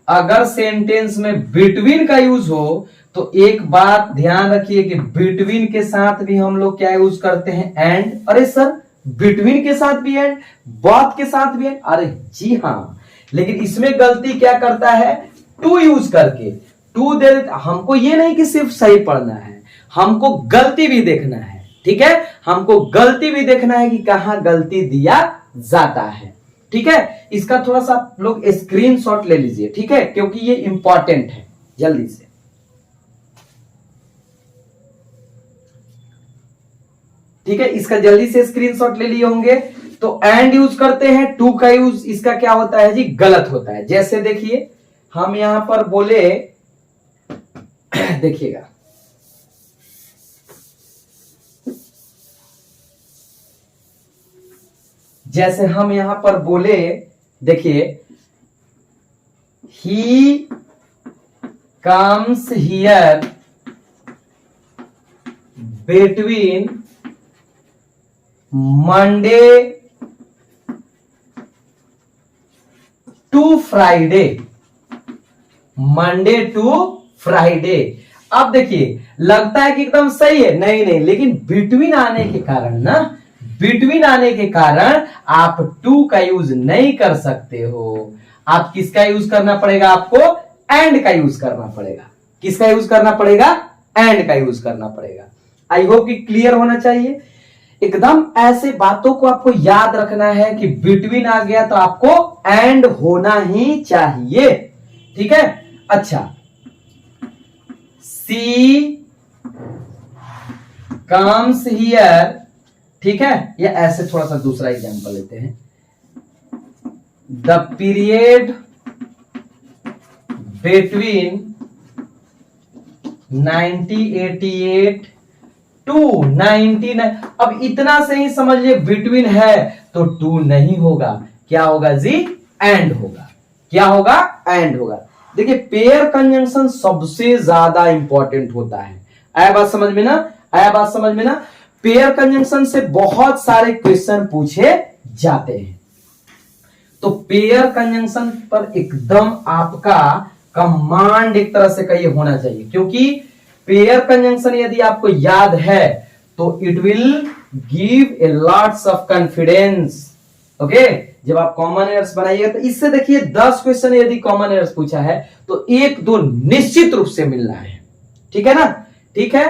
अगर सेंटेंस में बिटवीन का यूज हो, तो एक बात ध्यान रखिए कि बिटवीन के साथ भी हम लोग क्या यूज करते हैं, एंड। अरे सर बिटवीन के साथ भी एंड, बोथ के साथ भी एंड, अरे जी हाँ। लेकिन इसमें गलती क्या करता है, टू यूज करके टू दे देता। हमको ये नहीं कि सिर्फ सही पढ़ना है, हमको गलती भी देखना है, ठीक है। हमको गलती भी देखना है कि कहां गलती दिया जाता है, ठीक है। इसका थोड़ा सा आप लोग स्क्रीनशॉट ले लीजिए, ठीक है, क्योंकि ये इंपॉर्टेंट है। जल्दी से ठीक है, इसका जल्दी से स्क्रीनशॉट ले लिए होंगे। तो एंड यूज करते हैं, टू का यूज इसका क्या होता है जी, गलत होता है। जैसे देखिए हम यहां पर बोले देखिएगा जैसे हम यहां पर बोले, देखिए he comes here between Monday to Friday, Monday to Friday. अब देखिए लगता है कि एकदम सही है, नहीं नहीं, लेकिन बिटवीन आने के कारण ना, बिटवीन आने के कारण आप टू का यूज नहीं कर सकते हो। आप किसका यूज करना पड़ेगा, आपको एंड का यूज करना पड़ेगा। किसका यूज करना पड़ेगा, एंड का यूज करना पड़ेगा। आई होप कि क्लियर होना चाहिए। एकदम ऐसे बातों को आपको याद रखना है कि बिटवीन आ गया तो आपको एंड होना ही चाहिए, ठीक है। अच्छा, सी कम्स हियर, ठीक है, या ऐसे थोड़ा सा दूसरा एग्जांपल लेते हैं। The period between 1988 to 99। अब इतना से ही समझ लिए बिटवीन है तो टू नहीं होगा, क्या होगा जी, एंड होगा। क्या होगा, एंड होगा। देखिए पेयर कंजंक्शन सबसे ज्यादा इंपॉर्टेंट होता है। आया बात समझ में ना, आया बात समझ में ना। पेयर कंजंक्शन से बहुत सारे क्वेश्चन पूछे जाते हैं। तो पेयर कंजंक्शन पर एकदम आपका कमांड एक तरह से कहिए होना चाहिए, क्योंकि पेयर कंजंक्शन यदि आपको याद है तो it will give a lots of confidence. Okay, जब आप कॉमन एरर्स बनाइएगा तो इससे देखिए 10 क्वेश्चन यदि कॉमन एरर्स पूछा है तो एक दो निश्चित रूप से मिलना है, ठीक है ना, ठीक है।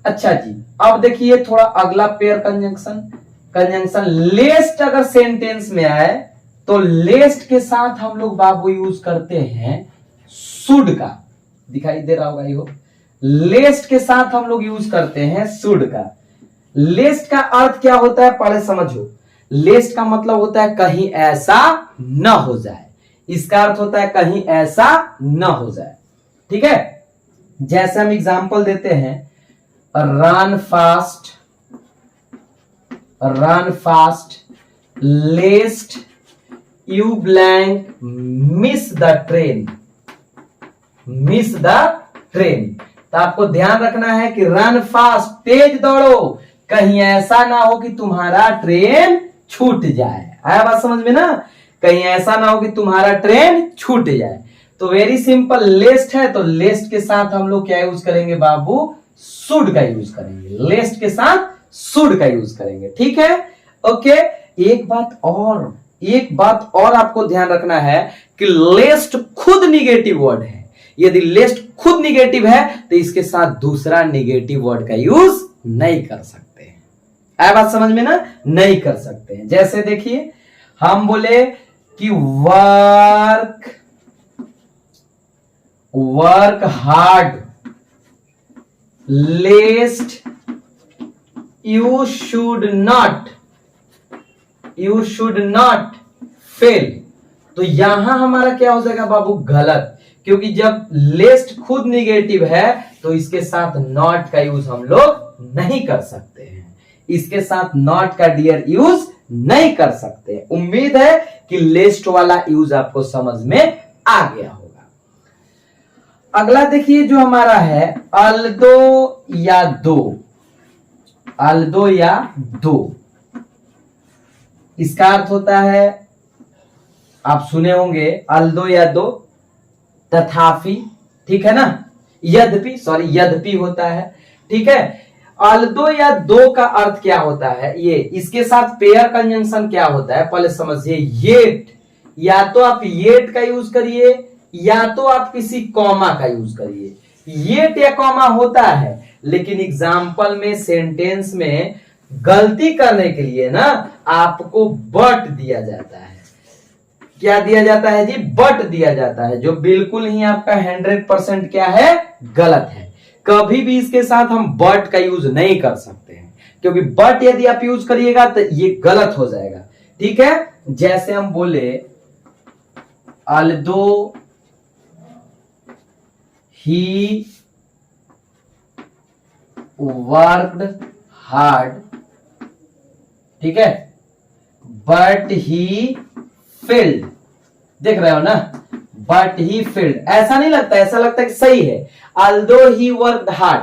अच्छा जी, अब देखिए थोड़ा अगला पेयर कंजंक्शन। कंजंक्शन लेस्ट अगर सेंटेंस में आए तो लेस्ट के साथ हम लोग बाबू यूज करते हैं शुड का। दिखाई दे रहा होगा ये, लेस्ट के साथ हम लोग यूज करते हैं शुड का। लेस्ट का अर्थ क्या होता है पहले समझो। लेस्ट का मतलब होता है कहीं ऐसा न हो जाए। इसका अर्थ होता है कहीं ऐसा न हो जाए। ठीक है, जैसे हम एग्जांपल देते हैं, run fast लेस्ट you blank miss the train. तो आपको ध्यान रखना है कि रन फास्ट, तेज दौड़ो, कहीं ऐसा ना हो कि तुम्हारा ट्रेन छूट जाए। आया बात समझ में ना? कहीं ऐसा ना हो कि तुम्हारा ट्रेन छूट जाए। तो वेरी सिंपल, लेस्ट है तो लेस्ट के साथ हम लोग क्या यूज करेंगे बाबू? शुड का यूज करेंगे। लेस्ट के साथ शुड का यूज करेंगे। ठीक है, ओके। एक बात और आपको ध्यान रखना है कि लेस्ट खुद निगेटिव वर्ड है। यदि लेस्ट खुद निगेटिव है तो इसके साथ दूसरा निगेटिव वर्ड का यूज नहीं कर सकते हैं। आया बात समझ में ना? नहीं कर सकते हैं। जैसे देखिए, हम बोले कि work hard लेस्ट you should not fail. तो यहां हमारा क्या हो जाएगा बाबू? गलत, क्योंकि जब लेस्ट खुद निगेटिव है तो इसके साथ नॉट का यूज हम लोग नहीं कर सकते हैं। इसके साथ नॉट का डियर यूज नहीं कर सकते। उम्मीद है कि लेस्ट वाला यूज आपको समझ में आ गया होगा। अगला देखिए जो हमारा है अल्दो या दो। इसका अर्थ होता है, आप सुने होंगे, अल्दो या दो, तथापि। ठीक है ना? यद्यपि होता है। ठीक है, अल्दो या दो का अर्थ क्या होता है? ये इसके साथ पेयर कंजंक्शन क्या होता है पहले समझिए। येट, या तो आप येट का यूज करिए या तो आप किसी कॉमा का यूज करिए। येट या कॉमा होता है, लेकिन एग्जाम्पल में, सेंटेंस में गलती करने के लिए ना आपको बट दिया जाता है। क्या दिया जाता है जी? बट दिया जाता है, जो बिल्कुल ही आपका 100% क्या है? गलत है। कभी भी इसके साथ हम बट का यूज नहीं कर सकते हैं, क्योंकि बट यदि आप यूज करिएगा तो ये गलत हो जाएगा। ठीक है, जैसे हम बोले अल्दो ही वर्कड हार्ड, ठीक है, बट ही फेल्ड। देख रहे हो ना? बट ही फेल्ड, ऐसा नहीं लगता, ऐसा लगता है कि सही है। अल्दो ही वर्कड हार्ड,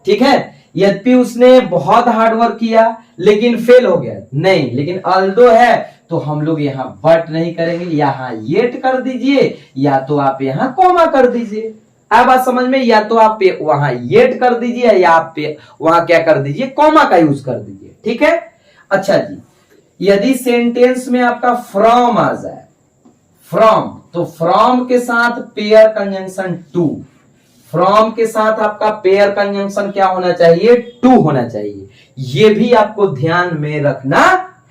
ठीक है, यद्यपि उसने बहुत हार्ड वर्क किया लेकिन फेल हो गया, नहीं। लेकिन अल्दो है तो हम लोग यहां बट नहीं करेंगे, यहां येट कर दीजिए या तो आप यहां कॉमा कर दीजिए। अब बात समझ में? या तो आप वहां येट कर दीजिए या आप वहां क्या कर दीजिए? कॉमा का यूज कर दीजिए। ठीक है, अच्छा जी। यदि सेंटेंस में आपका फ्रॉम आ जाए, फ्रॉम, तो फ्रॉम के साथ पेयर कंजंक्शन टू। फ्रॉम के साथ आपका पेयर कंजंक्शन क्या होना चाहिए? टू होना चाहिए। यह भी आपको ध्यान में रखना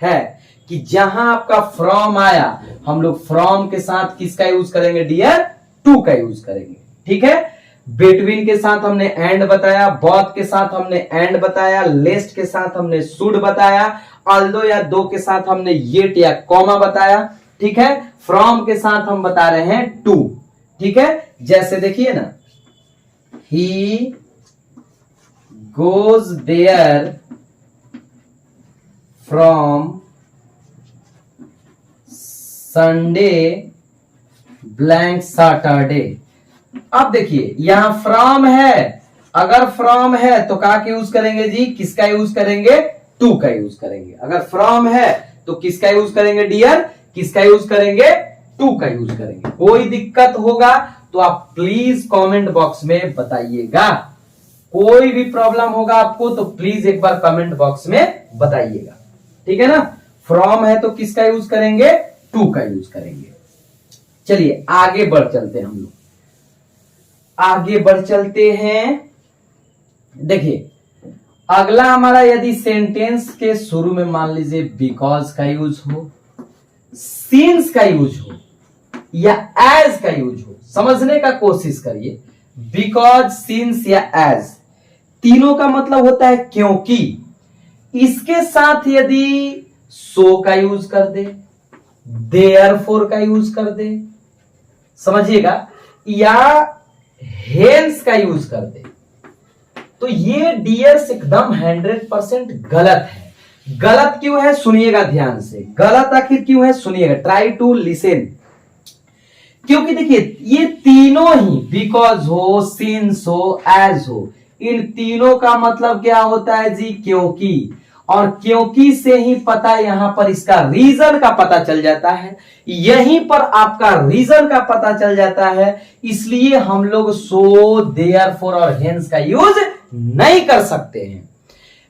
है कि जहां आपका फ्रॉम आया, हम लोग फ्रॉम के साथ किसका यूज करेंगे डियर? टू का यूज करेंगे। ठीक है, बिटवीन के साथ हमने एंड बताया, बोथ के साथ हमने एंड बताया, लेस्ट के साथ हमने शुड बताया, अल्दो या दो के साथ हमने येट या कॉमा बताया। ठीक है, फ्रॉम के साथ हम बता रहे हैं टू। ठीक है, जैसे देखिए ना, he goes there from Sunday blank Saturday. अब देखिए यहां फ्रॉम है, अगर फ्रॉम है तो का यूज करेंगे जी? किसका यूज करेंगे? टू का यूज करेंगे। अगर फ्रॉम है तो किसका यूज करेंगे डियर? किसका यूज करेंगे? टू का यूज करेंगे। कोई दिक्कत होगा तो आप प्लीज कमेंट बॉक्स में बताइएगा। कोई भी प्रॉब्लम होगा आपको तो प्लीज एक बार कमेंट बॉक्स में बताइएगा। ठीक है ना? फ्रॉम है तो किसका यूज करेंगे? टू का यूज करेंगे। चलिए आगे बढ़ चलते हैं, हम लोग आगे बढ़ चलते हैं। देखिए अगला हमारा, यदि सेंटेंस के शुरू में मान लीजिए बिकॉज का यूज हो, सिंस का यूज हो या एज का यूज हो, समझने का कोशिश करिए। बिकॉज, सिंस या एज, तीनों का मतलब होता है क्योंकि। इसके साथ यदि सो का यूज कर दे, देयरफॉर का यूज कर दे, समझिएगा, या हेंस का यूज कर दे, तो ये डियर्स एकदम 100% गलत है। गलत क्यों है सुनिएगा ध्यान से, गलत आखिर क्यों है सुनिएगा, ट्राई टू लिसन। क्योंकि देखिए ये तीनों ही, बिकॉज हो, सिंस हो, एज हो, इन तीनों का मतलब क्या होता है जी, क्योंकि। और क्योंकि से ही पता, यहां पर इसका रीजन का पता चल जाता है, यहीं पर आपका रीजन का पता चल जाता है। इसलिए हम लोग सो, देयरफॉर और हेंस का यूज नहीं कर सकते हैं।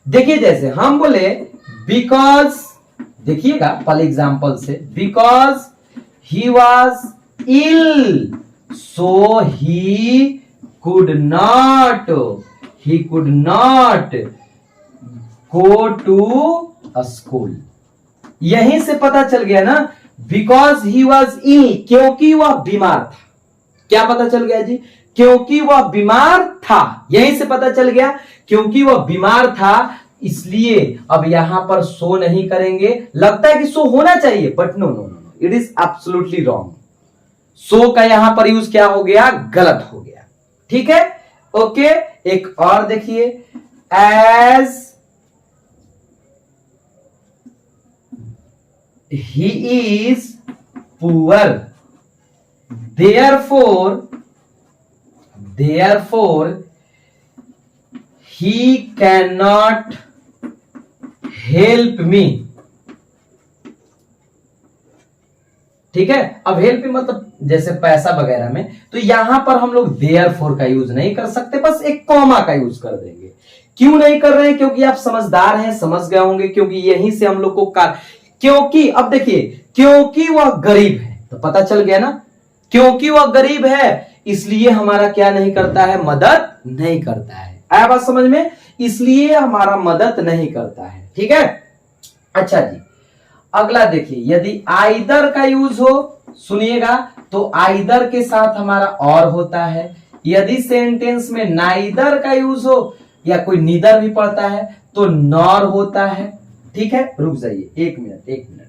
देखिए जैसे हम बोले बिकॉज, देखिएगा पहले एग्जांपल से, because he was ill so he could not go to school. यहीं से पता चल गया ना, बिकॉज ही वॉज इल, क्योंकि वह बीमार था। क्या पता चल गया जी, क्योंकि वह बीमार था, यहीं से पता चल गया क्योंकि वह बीमार था। इसलिए अब यहां पर सो नहीं करेंगे। लगता है कि सो होना चाहिए, but no no no, it is absolutely wrong. So का यहां पर यूज क्या हो गया, गलत हो गया। ठीक है, ओके। एक और देखिए, as he is poor, therefore he cannot help me। ठीक है, अब हेल्प मी मतलब जैसे पैसा वगैरह में, तो यहां पर हम लोग therefore का यूज नहीं कर सकते, बस एक कॉमा का यूज कर देंगे। क्यों नहीं कर रहे हैं, क्योंकि आप समझदार हैं, समझ गए होंगे, क्योंकि यहीं से हम लोग को क्योंकि, अब देखिए क्योंकि वह गरीब है, तो पता चल गया ना, क्योंकि वह गरीब है इसलिए हमारा क्या नहीं करता है, मदद नहीं करता है। आया बात समझ में, इसलिए हमारा मदद नहीं करता है। ठीक है, अच्छा जी। अगला देखिए, यदि आइदर का यूज हो, सुनिएगा, तो आइदर के साथ हमारा और होता है। यदि सेंटेंस में नाइदर का यूज हो या कोई नीदर भी पड़ता है तो नॉर होता है। ठीक है, रुक जाइए एक मिनट,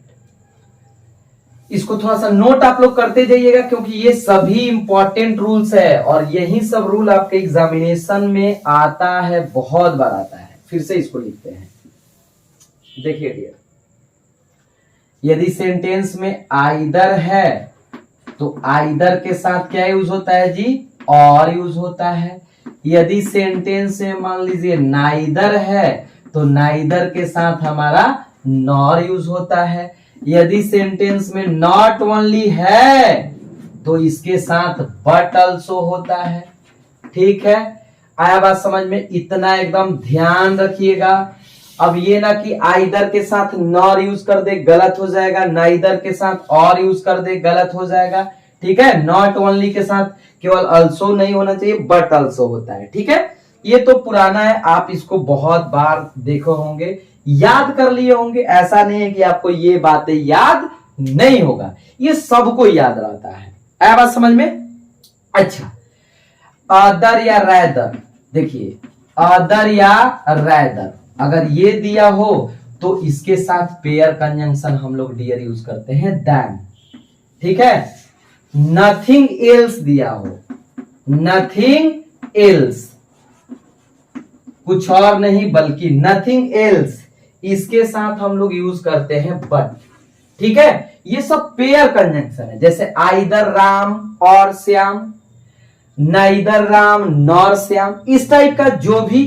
इसको थोड़ा सा नोट आप लोग करते जाइएगा, क्योंकि ये सभी इंपॉर्टेंट रूल्स है और यही सब रूल आपके एग्जामिनेशन में आता है, बहुत बार आता है। फिर से इसको लिखते हैं, देखिए डियर, यदि सेंटेंस में आइदर है तो आइदर के साथ क्या यूज होता है जी, और यूज होता है। यदि सेंटेंस में मान लीजिए नाइदर है तो नाइदर के साथ हमारा नॉर यूज होता है। यदि सेंटेंस में नॉट ओनली है तो इसके साथ बट ऑल्सो होता है। ठीक है, आया बात समझ में, इतना एकदम ध्यान रखिएगा। अब ये ना कि आइदर के साथ नॉर यूज कर दे, गलत हो जाएगा, नाइदर के साथ और यूज कर दे, गलत हो जाएगा। ठीक है, नॉट ओनली के साथ केवल ऑल्सो नहीं होना चाहिए, बट ऑल्सो होता है। ठीक है, ये तो पुराना है, आप इसको बहुत बार देखो होंगे, याद कर लिए होंगे। ऐसा नहीं है कि आपको ये बातें याद नहीं होगा, ये सबको याद रहता है। आया बात समझ में। अच्छा, अदर या रैदर, देखिए अदर या रैदर अगर ये दिया हो तो इसके साथ पेयर कंजंक्शन हम लोग डियर यूज करते हैं, दैन। ठीक है, नथिंग एल्स दिया हो, नथिंग एल्स, कुछ और नहीं बल्कि नथिंग एल्स, इसके साथ हम लोग यूज करते हैं बट। ठीक है, ये सब पेयर कंजंक्शन है, जैसे आइदर राम और श्याम, नाइदर राम नॉर श्याम, इस टाइप का जो भी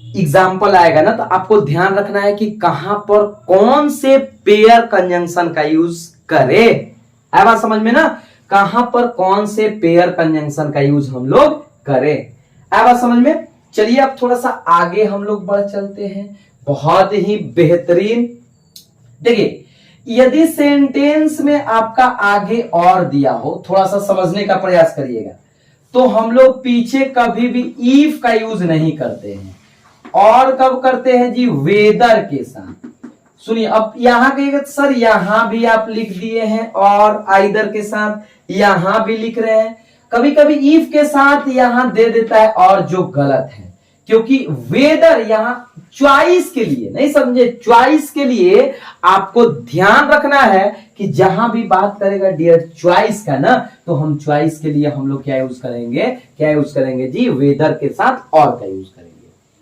एग्जाम्पल आएगा ना, तो आपको ध्यान रखना है कि कहां पर कौन से पेयर कंजंक्शन का यूज करे। है बात समझ में ना, कहां पर कौन से पेयर कंजंक्शन का यूज हम लोग करें। है बात समझ में। चलिए अब थोड़ा सा आगे हम लोग बढ़ चलते हैं, बहुत ही बेहतरीन। देखिए, यदि सेंटेंस में आपका आगे और दिया हो, थोड़ा सा समझने का प्रयास करिएगा, तो हम लोग पीछे कभी भी इफ का यूज नहीं करते हैं। और कब करते हैं जी? वेदर के साथ। सुनिए, अब यहां कहिएगा सर यहां भी आप लिख दिए हैं और आइदर के साथ यहां भी लिख रहे हैं। कभी कभी इफ के साथ यहां दे देता है और जो गलत है, क्योंकि वेदर यहां चॉइस के लिए, नहीं समझे, चॉइस के लिए आपको ध्यान रखना है कि जहां भी बात करेगा डियर चॉइस का ना, तो हम चॉइस के लिए हम लोग क्या यूज करेंगे? क्या यूज करेंगे जी? वेदर के साथ और का यूज करेंगे।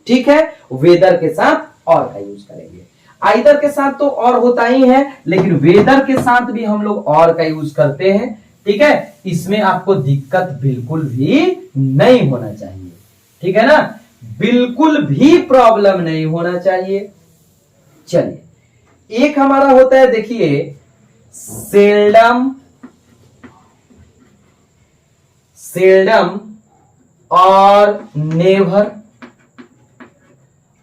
ठीक है, वेदर के साथ और का यूज करेंगे। आइदर के साथ तो और होता ही है, लेकिन वेदर के साथ भी हम लोग और का यूज करते हैं। ठीक है, इसमें आपको दिक्कत बिल्कुल भी नहीं होना चाहिए। ठीक है ना, बिल्कुल भी प्रॉब्लम नहीं होना चाहिए। चलिए, एक हमारा होता है, देखिए सेल्डम, सेल्डम और नेवर,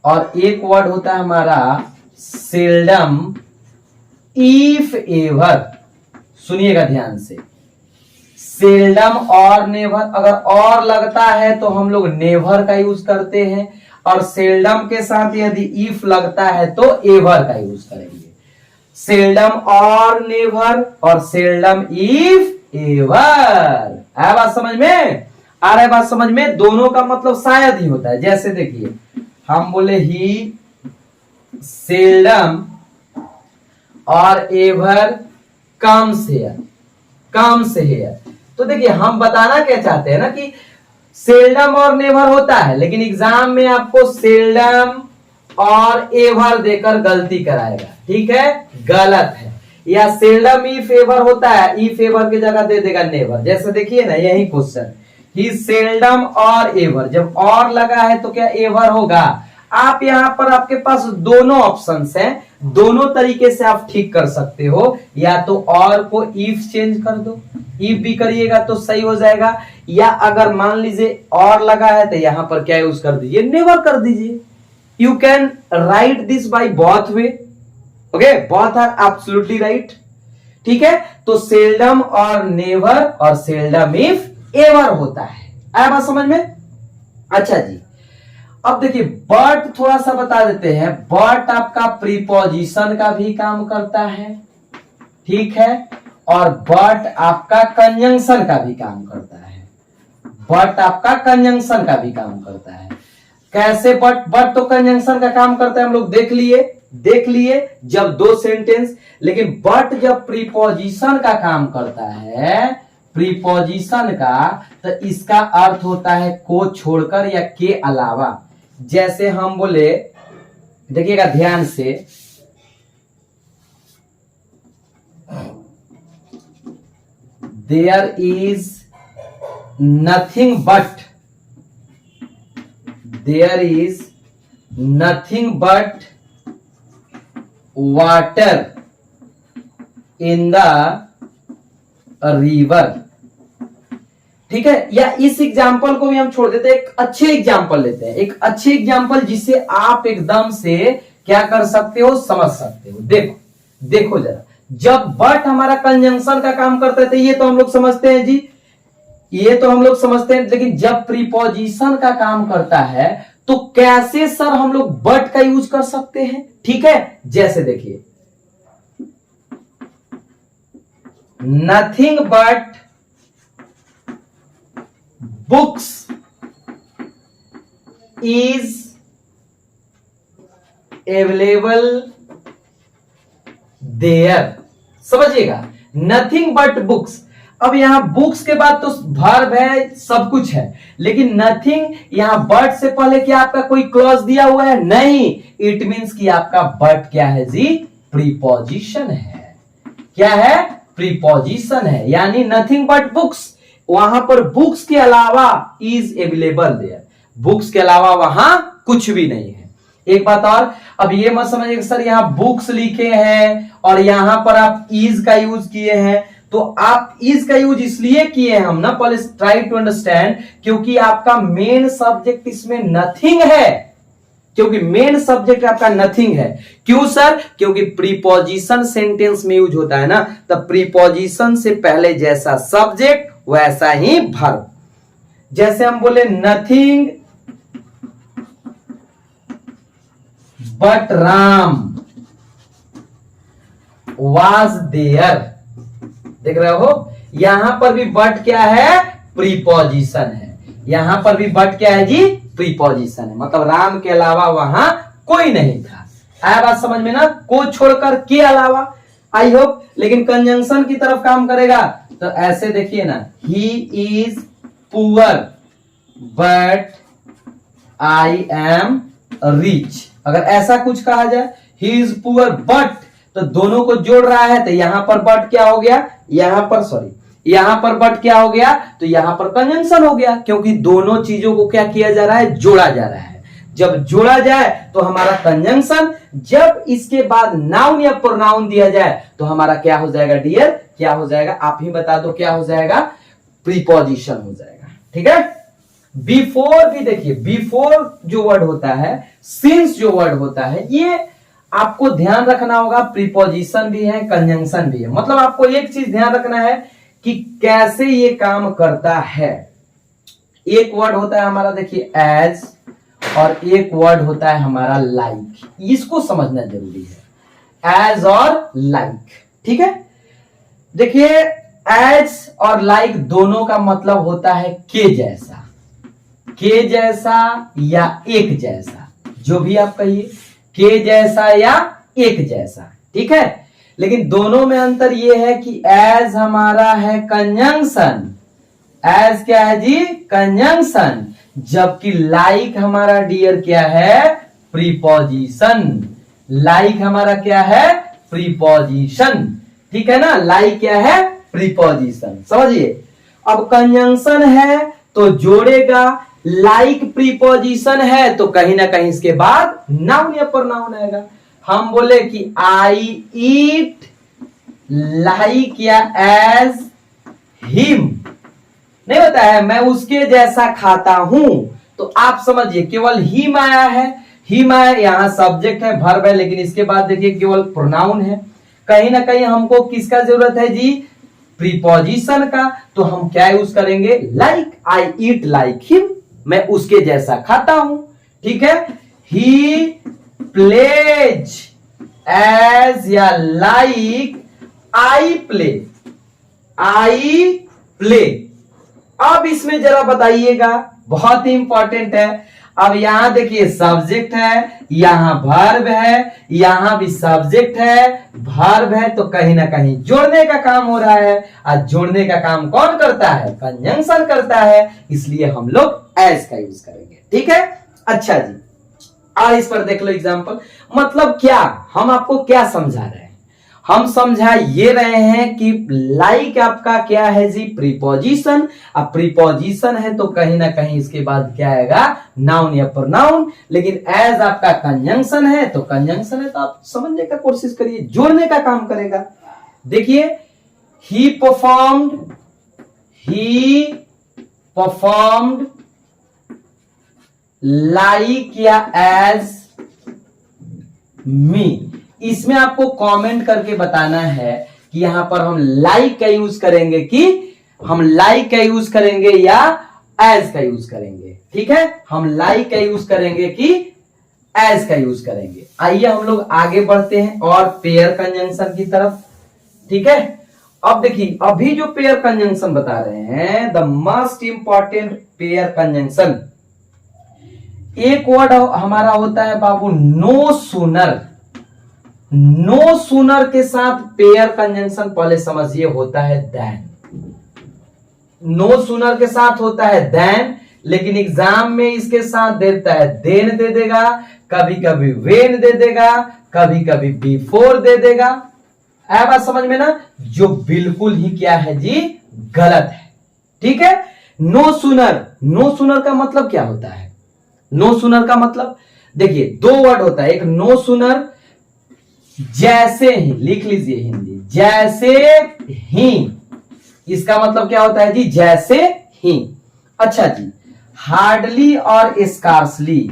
और एक वर्ड होता है हमारा सेल्डम इफ एवर। सुनिएगा ध्यान से, सेल्डम और नेवर, अगर और लगता है तो हम लोग नेवर का यूज करते हैं, और सेल्डम के साथ यदि इफ लगता है तो एवर का यूज करेंगे। सेल्डम और नेवर और सेल्डम इफ एवर। आया बात समझ में? आ रहा है बात समझ में? दोनों का मतलब शायद ही होता है। जैसे देखिए, हम बोले ही सेल्डम और ever comes here, comes here. तो देखिए, हम बताना क्या चाहते हैं ना कि सेल्डम और नेवर होता है, लेकिन एग्जाम में आपको सेल्डम और एवर देकर गलती कराएगा। ठीक है, गलत है। या सेल्डम इफ एवर होता है, इफ एवर की जगह दे देगा नेवर। जैसे देखिए ना, यही क्वेश्चन, ही सेल्डम और एवर, जब और लगा है तो क्या एवर होगा? आप यहां पर आपके पास दोनों ऑप्शंस हैं, दोनों तरीके से आप ठीक कर सकते हो। या तो और को इफ चेंज कर दो, इफ भी करिएगा तो सही हो जाएगा, या अगर मान लीजिए और लगा है तो यहां पर क्या यूज कर दीजिए? नेवर कर दीजिए। You can write this by both way. Okay, both are absolutely right. ठीक है, तो सेल्डम और नेवर और सेल्डम इफ एवर होता है। आया बात समझ में? अच्छा जी, अब देखिए बट थोड़ा सा बता देते हैं। बट आपका प्रीपोजिशन का भी काम करता है, ठीक है, और बट आपका कंजंक्शन का भी काम करता है। बट आपका कंजंक्शन का भी काम करता है। कैसे? बट तो कंजंक्शन का काम करता है, हम लोग देख लिए जब दो सेंटेंस। लेकिन बट जब प्रीपोजिशन का काम करता है, प्रीपोजिशन का, तो इसका अर्थ होता है को छोड़कर या के अलावा। जैसे हम बोले, देखिएगा ध्यान से, there is nothing but, there is nothing but water in the river. ठीक है, या इस एग्जाम्पल को भी हम छोड़ देते हैं, एक अच्छे एग्जाम्पल लेते हैं, एक अच्छे एग्जाम्पल जिससे आप एकदम से क्या कर सकते हो, समझ सकते हो। देखो जरा, जब बट हमारा कंजंक्शन का काम करता है तो ये तो हम लोग समझते हैं जी, ये तो हम लोग समझते हैं। लेकिन जब प्रीपोजिशन का काम करता है तो कैसे सर हम लोग बट का यूज कर सकते हैं? ठीक है, जैसे देखिए, nothing but books is available there. समझिएगा, नथिंग बट बुक्स। अब यहां बुक्स के बाद तो वर्ब है, सब कुछ है, लेकिन नथिंग, यहां बट से पहले क्या आपका कोई क्लॉज दिया हुआ है? नहीं। इट मींस कि आपका बट क्या है जी? प्रीपोजिशन है। क्या है? प्रीपोजिशन है, यानी नथिंग बट बुक्स। वहां पर बुक्स के अलावा इज अवेलेबल देयर, बुक्स के अलावा वहां कुछ भी नहीं है। एक बात और, अब ये मत समझिए सर यहां बुक्स लिखे हैं और यहां पर आप इज का यूज किए हैं। तो आप इज का यूज इसलिए किए हम ना, पहले ट्राई टू अंडरस्टैंड, क्योंकि आपका मेन सब्जेक्ट इसमें नथिंग है, क्योंकि मेन सब्जेक्ट आपका नथिंग है। क्यों सर? क्योंकि प्रीपोजिशन सेंटेंस में यूज होता है ना, तब प्रीपोजिशन से पहले जैसा सब्जेक्ट वैसा ही वर्ब। जैसे हम बोले nothing but Ram was there, देख रहे हो, यहां पर भी बट क्या है, प्रीपोजिशन है, यहां पर भी बट क्या है जी, प्रीपोजिशन है, मतलब राम के अलावा वहां कोई नहीं था। आया बात समझ में ना, को छोड़कर के अलावा, आई होप। लेकिन कंजंक्शन की तरफ काम करेगा तो ऐसे देखिए ना, he is poor but I am rich, अगर ऐसा कुछ कहा जाए, ही इज पुअर बट, तो दोनों को जोड़ रहा है, तो यहां पर बट क्या हो गया, यहां पर सॉरी, यहां पर बट क्या हो गया, तो यहां पर कंजंक्शन हो गया, क्योंकि दोनों चीजों को क्या किया जा रहा है, जोड़ा जा रहा है। जब जोड़ा जाए तो हमारा कंजंक्शन, जब इसके बाद नाउन या प्रोनाउन दिया जाए तो हमारा क्या हो जाएगा डियर, क्या हो जाएगा, आप ही बता दो क्या हो जाएगा, प्रीपोजिशन हो जाएगा। ठीक है, बिफोर भी देखिए, बिफोर जो वर्ड होता है, सिंस जो वर्ड होता है, ये आपको ध्यान रखना होगा, प्रीपोजिशन भी है, कंजंक्शन भी है। मतलब आपको एक चीज ध्यान रखना है कि कैसे ये काम करता है। एक वर्ड होता है हमारा देखिए एज, और एक वर्ड होता है हमारा लाइक, इसको समझना जरूरी है, एज और लाइक। ठीक है, देखिए एज और लाइक दोनों का मतलब होता है के जैसा, के जैसा या एक जैसा, जो भी आप कहिए, के जैसा या एक जैसा। ठीक है, लेकिन दोनों में अंतर यह है कि एज हमारा है कंजंक्शन, एज क्या है जी, कंजंक्शन, जबकि लाइक हमारा डियर क्या है, प्रीपोजिशन, लाइक हमारा क्या है, प्रीपोजिशन। ठीक है ना, लाइक क्या है, प्रीपोजिशन, समझिए। अब कंजंक्शन है तो जोड़ेगा, लाइक प्रीपोजिशन है तो कहीं ना कहीं इसके बाद नाउन या प्रोनाउन आएगा। हम बोले कि आई ईट लाइक या एज हिम, नहीं होता है, मैं उसके जैसा खाता हूं, तो आप समझिए केवल हिम आया है, हिम आया, यहां सब्जेक्ट है, वर्ब है, लेकिन इसके बाद देखिए केवल प्रोनाउन है। कहीं ना कहीं हमको किसका जरूरत है जी, प्रीपोजिशन का, तो हम क्या यूज करेंगे, लाइक, आई ईट लाइक हिम, मैं उसके जैसा खाता हूं। ठीक है, ही प्लेज एज या like I play, I play. अब इसमें जरा बताइएगा, बहुत ही इंपॉर्टेंट है। अब यहां देखिए सब्जेक्ट है, यहां वर्ब है, यहां भी सब्जेक्ट है, वर्ब है, तो कहीं ना कहीं जोड़ने का काम हो रहा है, और जोड़ने का काम कौन करता है, कंजंक्शन करता है, इसलिए हम लोग एज का यूज करेंगे। ठीक है, अच्छा जी, और इस पर देख लो एग्जांपल, मतलब क्या, हम आपको क्या समझा रहे हैं, हम समझा ये रहे हैं कि लाइक आपका क्या है जी, प्रीपोजिशन। अब प्रीपोजिशन है तो कहीं ना कहीं इसके बाद क्या आएगा, नाउन या प्रोनाउन। लेकिन एज आपका कंजंक्शन है तो कंजंक्शन है तो आप समझने का कोशिश करिए, जोड़ने का काम करेगा। देखिए, ही परफॉर्म्ड लाइक या एज मी। इसमें आपको कमेंट करके बताना है कि यहां पर हम लाइक का यूज करेंगे कि हम लाइक का यूज करेंगे या एज का यूज करेंगे। ठीक है, हम लाइक का यूज करेंगे कि एज का यूज करेंगे। आइए हम लोग आगे बढ़ते हैं और पेयर कंजंक्शन की तरफ। ठीक है, अब देखिए अभी जो पेयर कंजंक्शन बता रहे हैं, the most important pair conjunction, एक वर्ड हमारा होता है बाबू नो सूनर। नो सूनर के साथ पेयर कंजंक्शन पहले समझिए होता है देन। नो सूनर के साथ होता है देन, लेकिन एग्जाम में इसके साथ देता है देन दे देगा, कभी कभी वेन दे देगा, कभी कभी बिफोर दे देगा। है बात समझ में ना, जो बिल्कुल ही क्या है जी, गलत है। ठीक है, नो सूनर, नो सूनर का मतलब क्या होता है, नो सूनर का मतलब देखिए दो वर्ड होता है, एक नो सूनर जैसे ही, लिख लीजिए हिंदी, जैसे ही, इसका मतलब क्या होता है जी, जैसे ही। अच्छा जी, हार्डली और स्कार्सली,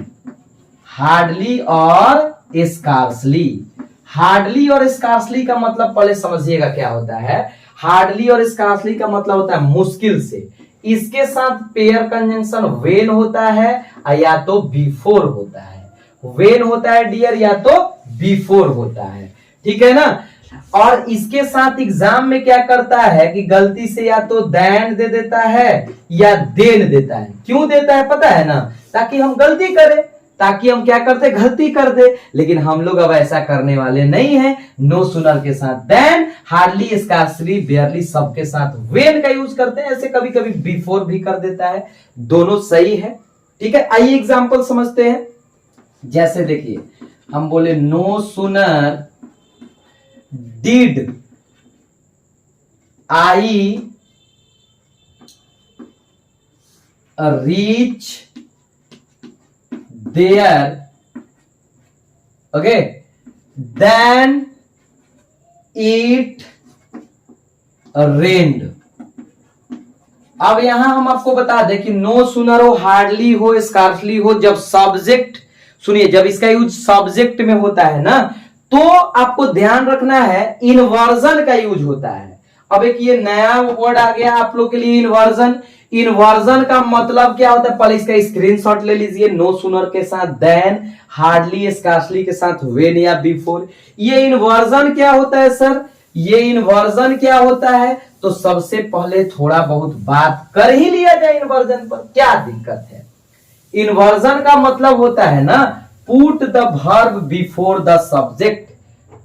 हार्डली और स्कार्सली, हार्डली और स्कार्सली का मतलब पहले समझिएगा क्या होता है। हार्डली और स्कार्सली का मतलब होता है मुश्किल से, इसके साथ पेयर कंजंक्शन वेन होता है या तो बिफोर होता है। वेन होता है डियर या तो बिफोर होता है, ठीक है ना। और इसके साथ एग्जाम में क्या करता है कि गलती से या तो देन दे देता है या देन देता है। क्यों देता है पता है ना, ताकि हम गलती करें, ताकि हम क्या करते गलती कर दे। लेकिन हम लोग अब ऐसा करने वाले नहीं है। नो सुनर के साथ देन, हार्डली, स्कार्सली, बेयरली सबके साथ वेन का यूज करते हैं। ऐसे कभी कभी बिफोर भी कर देता है, दोनों सही है, ठीक है। आइए एग्जांपल समझते हैं। जैसे देखिए हम बोले no sooner did I reach there, okay, then it rained. अब यहां हम आपको बता दें कि नो सुनर हो, हार्डली हो, स्कार्सली हो, जब सब्जेक्ट, सुनिए, जब इसका यूज सब्जेक्ट में होता है ना, तो आपको ध्यान रखना है इन्वर्जन का यूज होता है। अब एक ये नया वर्ड आ गया आप लोग के लिए, इन्वर्जन। इन्वर्जन का मतलब क्या होता है, पहले इसका स्क्रीनशॉट ले लीजिए। नो सुनर के साथ देन, हार्डली, स्कार्सली के साथ वेन या बिफोर। ये इन्वर्जन क्या होता है सर, ये इन्वर्जन क्या होता है, तो सबसे पहले थोड़ा बहुत बात कर ही लिया जाए इन्वर्जन पर, क्या दिक्कत है। इन्वर्जन का मतलब होता है ना, put the verb before the subject,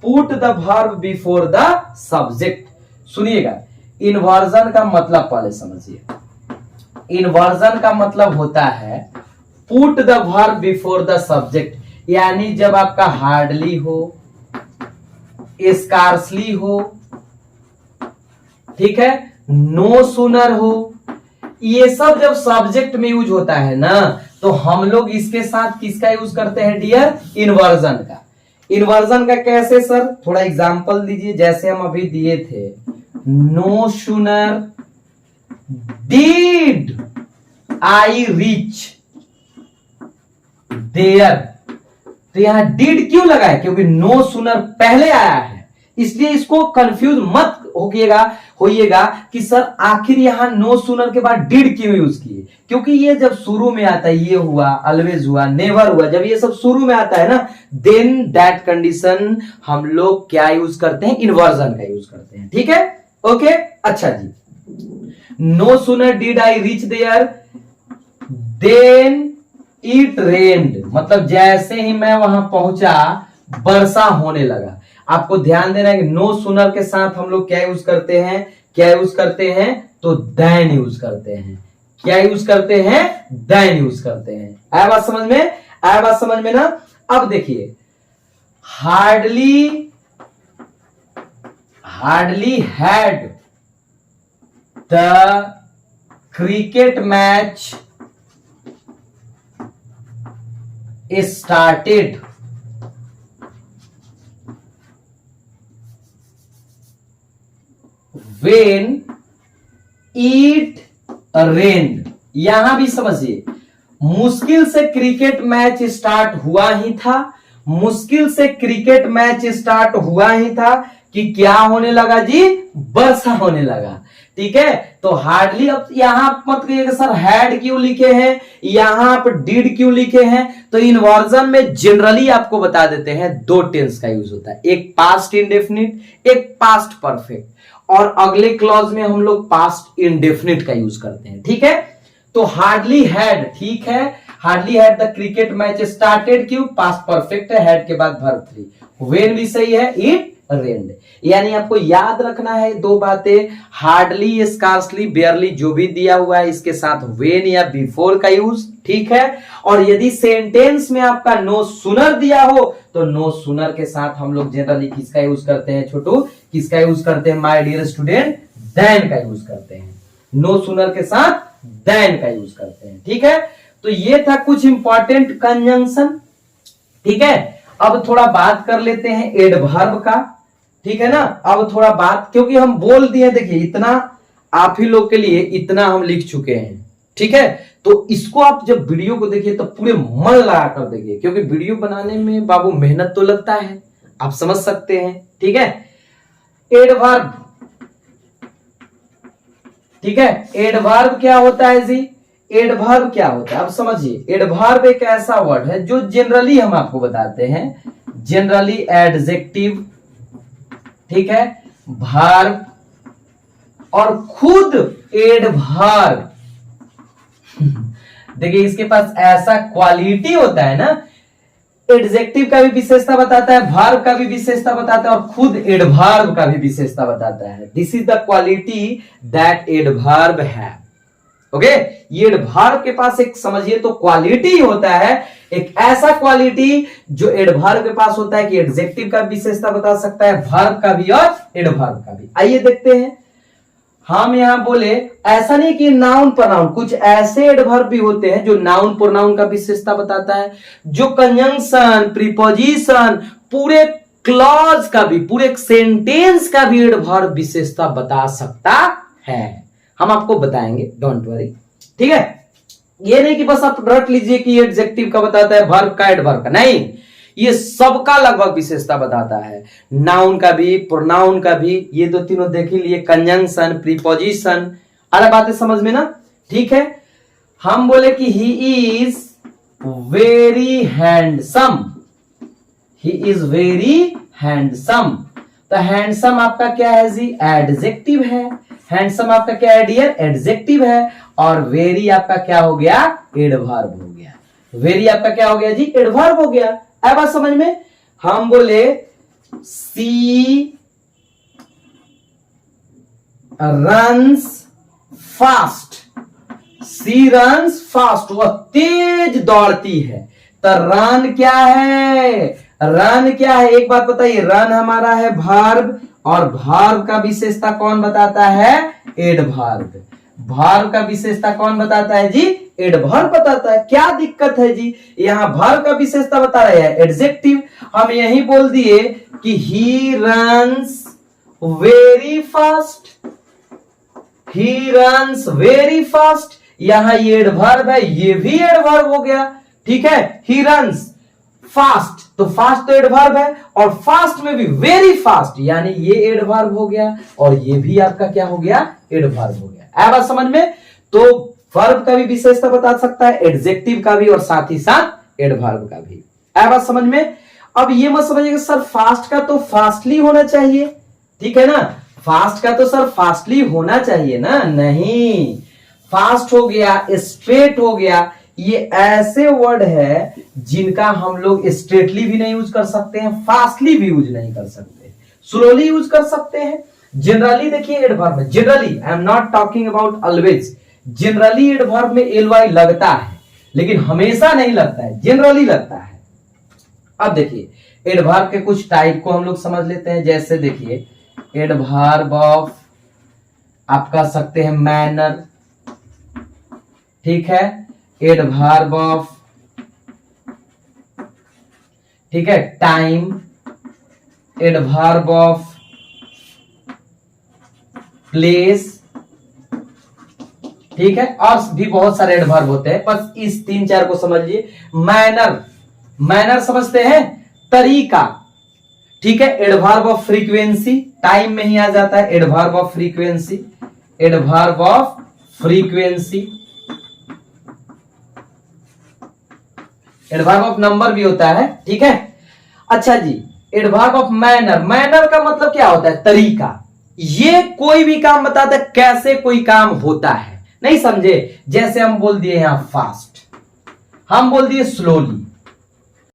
put the verb before the subject. सुनिएगा, इन्वर्जन का मतलब पहले समझिए। इन्वर्जन का मतलब होता है put the verb before the subject, यानी जब आपका हार्डली हो, स्कार्सली हो, ठीक है, नो सुनर हो, ये सब जब सब्जेक्ट में यूज होता है ना, तो हम लोग इसके साथ किसका यूज करते हैं डियर, इन्वर्जन का। इन्वर्जन का कैसे सर, थोड़ा एग्जांपल दीजिए। जैसे हम अभी दिए थे, no sooner did I reach there, तो यहां डिड क्यों लगा है, क्योंकि नो सुनर पहले आया है, इसलिए इसको कंफ्यूज मत होइएगा कि सर आखिर यहां नो सुनर के बाद डिड क्यों यूज किए। क्योंकि ये जब शुरू में आता है, ये हुआ, ऑलवेज हुआ, नेवर हुआ, जब ये सब शुरू में आता है ना, देन दैट कंडीशन हम लोग क्या यूज करते हैं, इन्वर्जन का यूज करते हैं, ठीक है, ओके। अच्छा जी, no sooner did I reach there than it rained, मतलब जैसे ही मैं वहां पहुंचा वर्षा होने लगा। आपको ध्यान देना है कि नो सुनर के साथ हम लोग क्या यूज करते हैं, क्या यूज करते हैं, तो देन यूज करते हैं। क्या यूज करते हैं, देन यूज करते हैं। आया बात समझ में, आया बात समझ में ना। अब देखिए, hardly had the cricket match started when it rained। यहां भी समझिए, मुश्किल से क्रिकेट मैच स्टार्ट हुआ ही था, मुश्किल से क्रिकेट मैच स्टार्ट हुआ ही था कि क्या होने लगा जी, वर्षा होने लगा, ठीक है। तो हार्डली, अब यहां मत कहिएगा सर हैड क्यों लिखे हैं, यहां आप डिड क्यों लिखे हैं। तो इन्वर्जन में जनरली आपको बता देते हैं दो टेंस का यूज होता है, एक पास्ट इंडेफिनिट, एक पास्ट परफेक्ट, और अगले क्लॉज में हम लोग पास्ट इंडेफिनिट का यूज करते हैं, ठीक है। तो हार्डली हैड, ठीक है, hardly had the cricket match started, क्यों, पास्ट परफेक्ट है, हैड के बाद वर्ब 3, वेन भी सही है, इट रेन्ड। यानी आपको याद रखना है दो बातें, हार्डली, स्कार्सली, बेयरली जो भी दिया हुआ है इसके साथ वेन या बिफोर का यूज, ठीक है। और यदि सेंटेंस में आपका नो सुनर दिया हो, तो नो सुनर के साथ हम लोग जनरली किसका यूज करते हैं छोटू, किसका यूज करते हैं माय डियर स्टूडेंट, देन का यूज करते हैं। नो सुनर के साथ देन का यूज करते हैं, ठीक है। तो ये था कुछ इंपॉर्टेंट कंजंक्शन, ठीक है। अब थोड़ा बात कर लेते हैं एडवर्ब का, ठीक है ना। अब थोड़ा बात, क्योंकि हम बोल दिए, देखिए इतना आप ही लोग के लिए इतना हम लिख चुके हैं, ठीक है। तो इसको आप जब वीडियो को देखिए तो पूरे मन लगा कर देखिए, क्योंकि वीडियो बनाने में बाबू मेहनत तो लगता है, आप समझ सकते हैं, ठीक है। एडवर्ब, ठीक है। एडवर्ब क्या होता है जी? एडवर्ब क्या होता है अब समझिए। एडवर्ब एक ऐसा वर्ड है जो जनरली हम आपको बताते हैं, जनरली एडजेक्टिव, ठीक है, वर्ब और खुद एडवर्ब। देखिए इसके पास ऐसा क्वालिटी होता है ना, एडजेक्टिव का भी विशेषता बताता है, वर्ब का भी विशेषता बताता है और खुद एडवर्ब का भी विशेषता बताता है। This is the quality that adverb है। ओके, ये एडवर्ब के पास एक समझिए तो क्वालिटी होता है, एक ऐसा क्वालिटी जो एडवर्ब के पास होता है कि एडजेक्टिव का विशेषता बता सकता है, वर्ब का भी और एडवर्ब का भी। आइए देखते हैं। हम यहां बोले ऐसा नहीं कि नाउन प्रोनाउन, कुछ ऐसे एडवर्ब भी होते हैं जो नाउन प्रोनाउन का विशेषता बताता है, जो कंजंक्शन, प्रीपोजिशन, पूरे क्लॉज का भी, पूरे सेंटेंस का भी एडवर्ब विशेषता बता सकता है। हम आपको बताएंगे, डोंट वरी, ठीक है। ये नहीं कि बस आप रट लीजिए कि एडजेक्टिव का बताता है, वर्ब का, एडवर्ब का, नहीं, ये सबका लगभग विशेषता बताता है, नाउन का भी, प्रोनाउन का भी। ये दो तीनों देख ही लिए, कंजंक्शन, प्रीपोजिशन, अलग बातें समझ में ना, ठीक है। हम बोले कि he is very handsome, he is very handsome, तो हैंडसम आपका क्या है जी? एडजेक्टिव है। हैंडसम आपका क्या है डियर? एडजेक्टिव है। और वेरी आपका क्या हो गया? एडवर्ब हो गया। वेरी आपका क्या हो गया जी? एडवर्ब हो गया। अब बात समझ में। हम बोले सी रन्स फास्ट, सी रन्स फास्ट, वह तेज दौड़ती है। तो रन क्या है? रन क्या है? एक बात बताइए, रन हमारा है वर्ब, और वर्ब का विशेषता कौन बताता है? एडवर्ब। वर्ब का विशेषता कौन बताता है जी? एडवर्ब बताता है। क्या दिक्कत है जी? यहां वर्ब का विशेषता बता रहा है एडजेक्टिव, हम यही बोल दिए कि he runs very fast, he runs very fast, यहां ये एडवर्ब है, ये भी एडवर्ब हो गया, ठीक है। ही रन्स फास्ट, तो फास्ट तो एडवर्ब है, और फास्ट में भी वेरी फास्ट, यानी ये एडवर्ब हो गया और ये भी आपका क्या हो गया? एडवर्ब हो गया। है बात समझ में? तो वर्ब का भी विशेषता बता सकता है, एडजेक्टिव का भी, और साथ ही साथ एडवर्ब का भी। है बात समझ में? अब ये मत समझिए सर फास्ट का तो फास्टली होना चाहिए, ठीक है ना, फास्ट का तो सर फास्टली होना चाहिए ना, नहीं, फास्ट हो गया, स्ट्रेट हो गया, ये ऐसे वर्ड है जिनका हम लोग स्ट्रेटली भी नहीं यूज कर सकते हैं, फास्टली भी यूज नहीं कर सकते, स्लोली यूज कर सकते हैं। जनरली देखिए एडवर्ब में, generally, I am not talking about always, generally adverb में एलवाई लगता है, लेकिन हमेशा नहीं लगता है, जनरली लगता है। अब देखिए एडवर्ब के कुछ टाइप को हम लोग समझ लेते हैं। जैसे देखिए एडवर्ब ऑफ आप कह सकते हैं मैनर, ठीक है, एडवर्ब ऑफ, ठीक है, टाइम, एडवर्ब ऑफ प्लेस, ठीक है, और भी बहुत सारे एडवर्ब होते हैं, बस इस 3-4 को समझिए। मैनर, मैनर समझते हैं, तरीका, ठीक है। एडवर्ब ऑफ फ्रीक्वेंसी, टाइम में ही आ जाता है, adverb of frequency, adverb of frequency, adverb of number भी होता है, ठीक है। अच्छा जी, एडवर्ब ऑफ मैनर, मैनर का मतलब क्या होता है? तरीका। ये कोई भी काम बताता है कैसे कोई काम होता है, नहीं समझे? जैसे हम बोल दिए यहां फास्ट, हम बोल दिए स्लोली,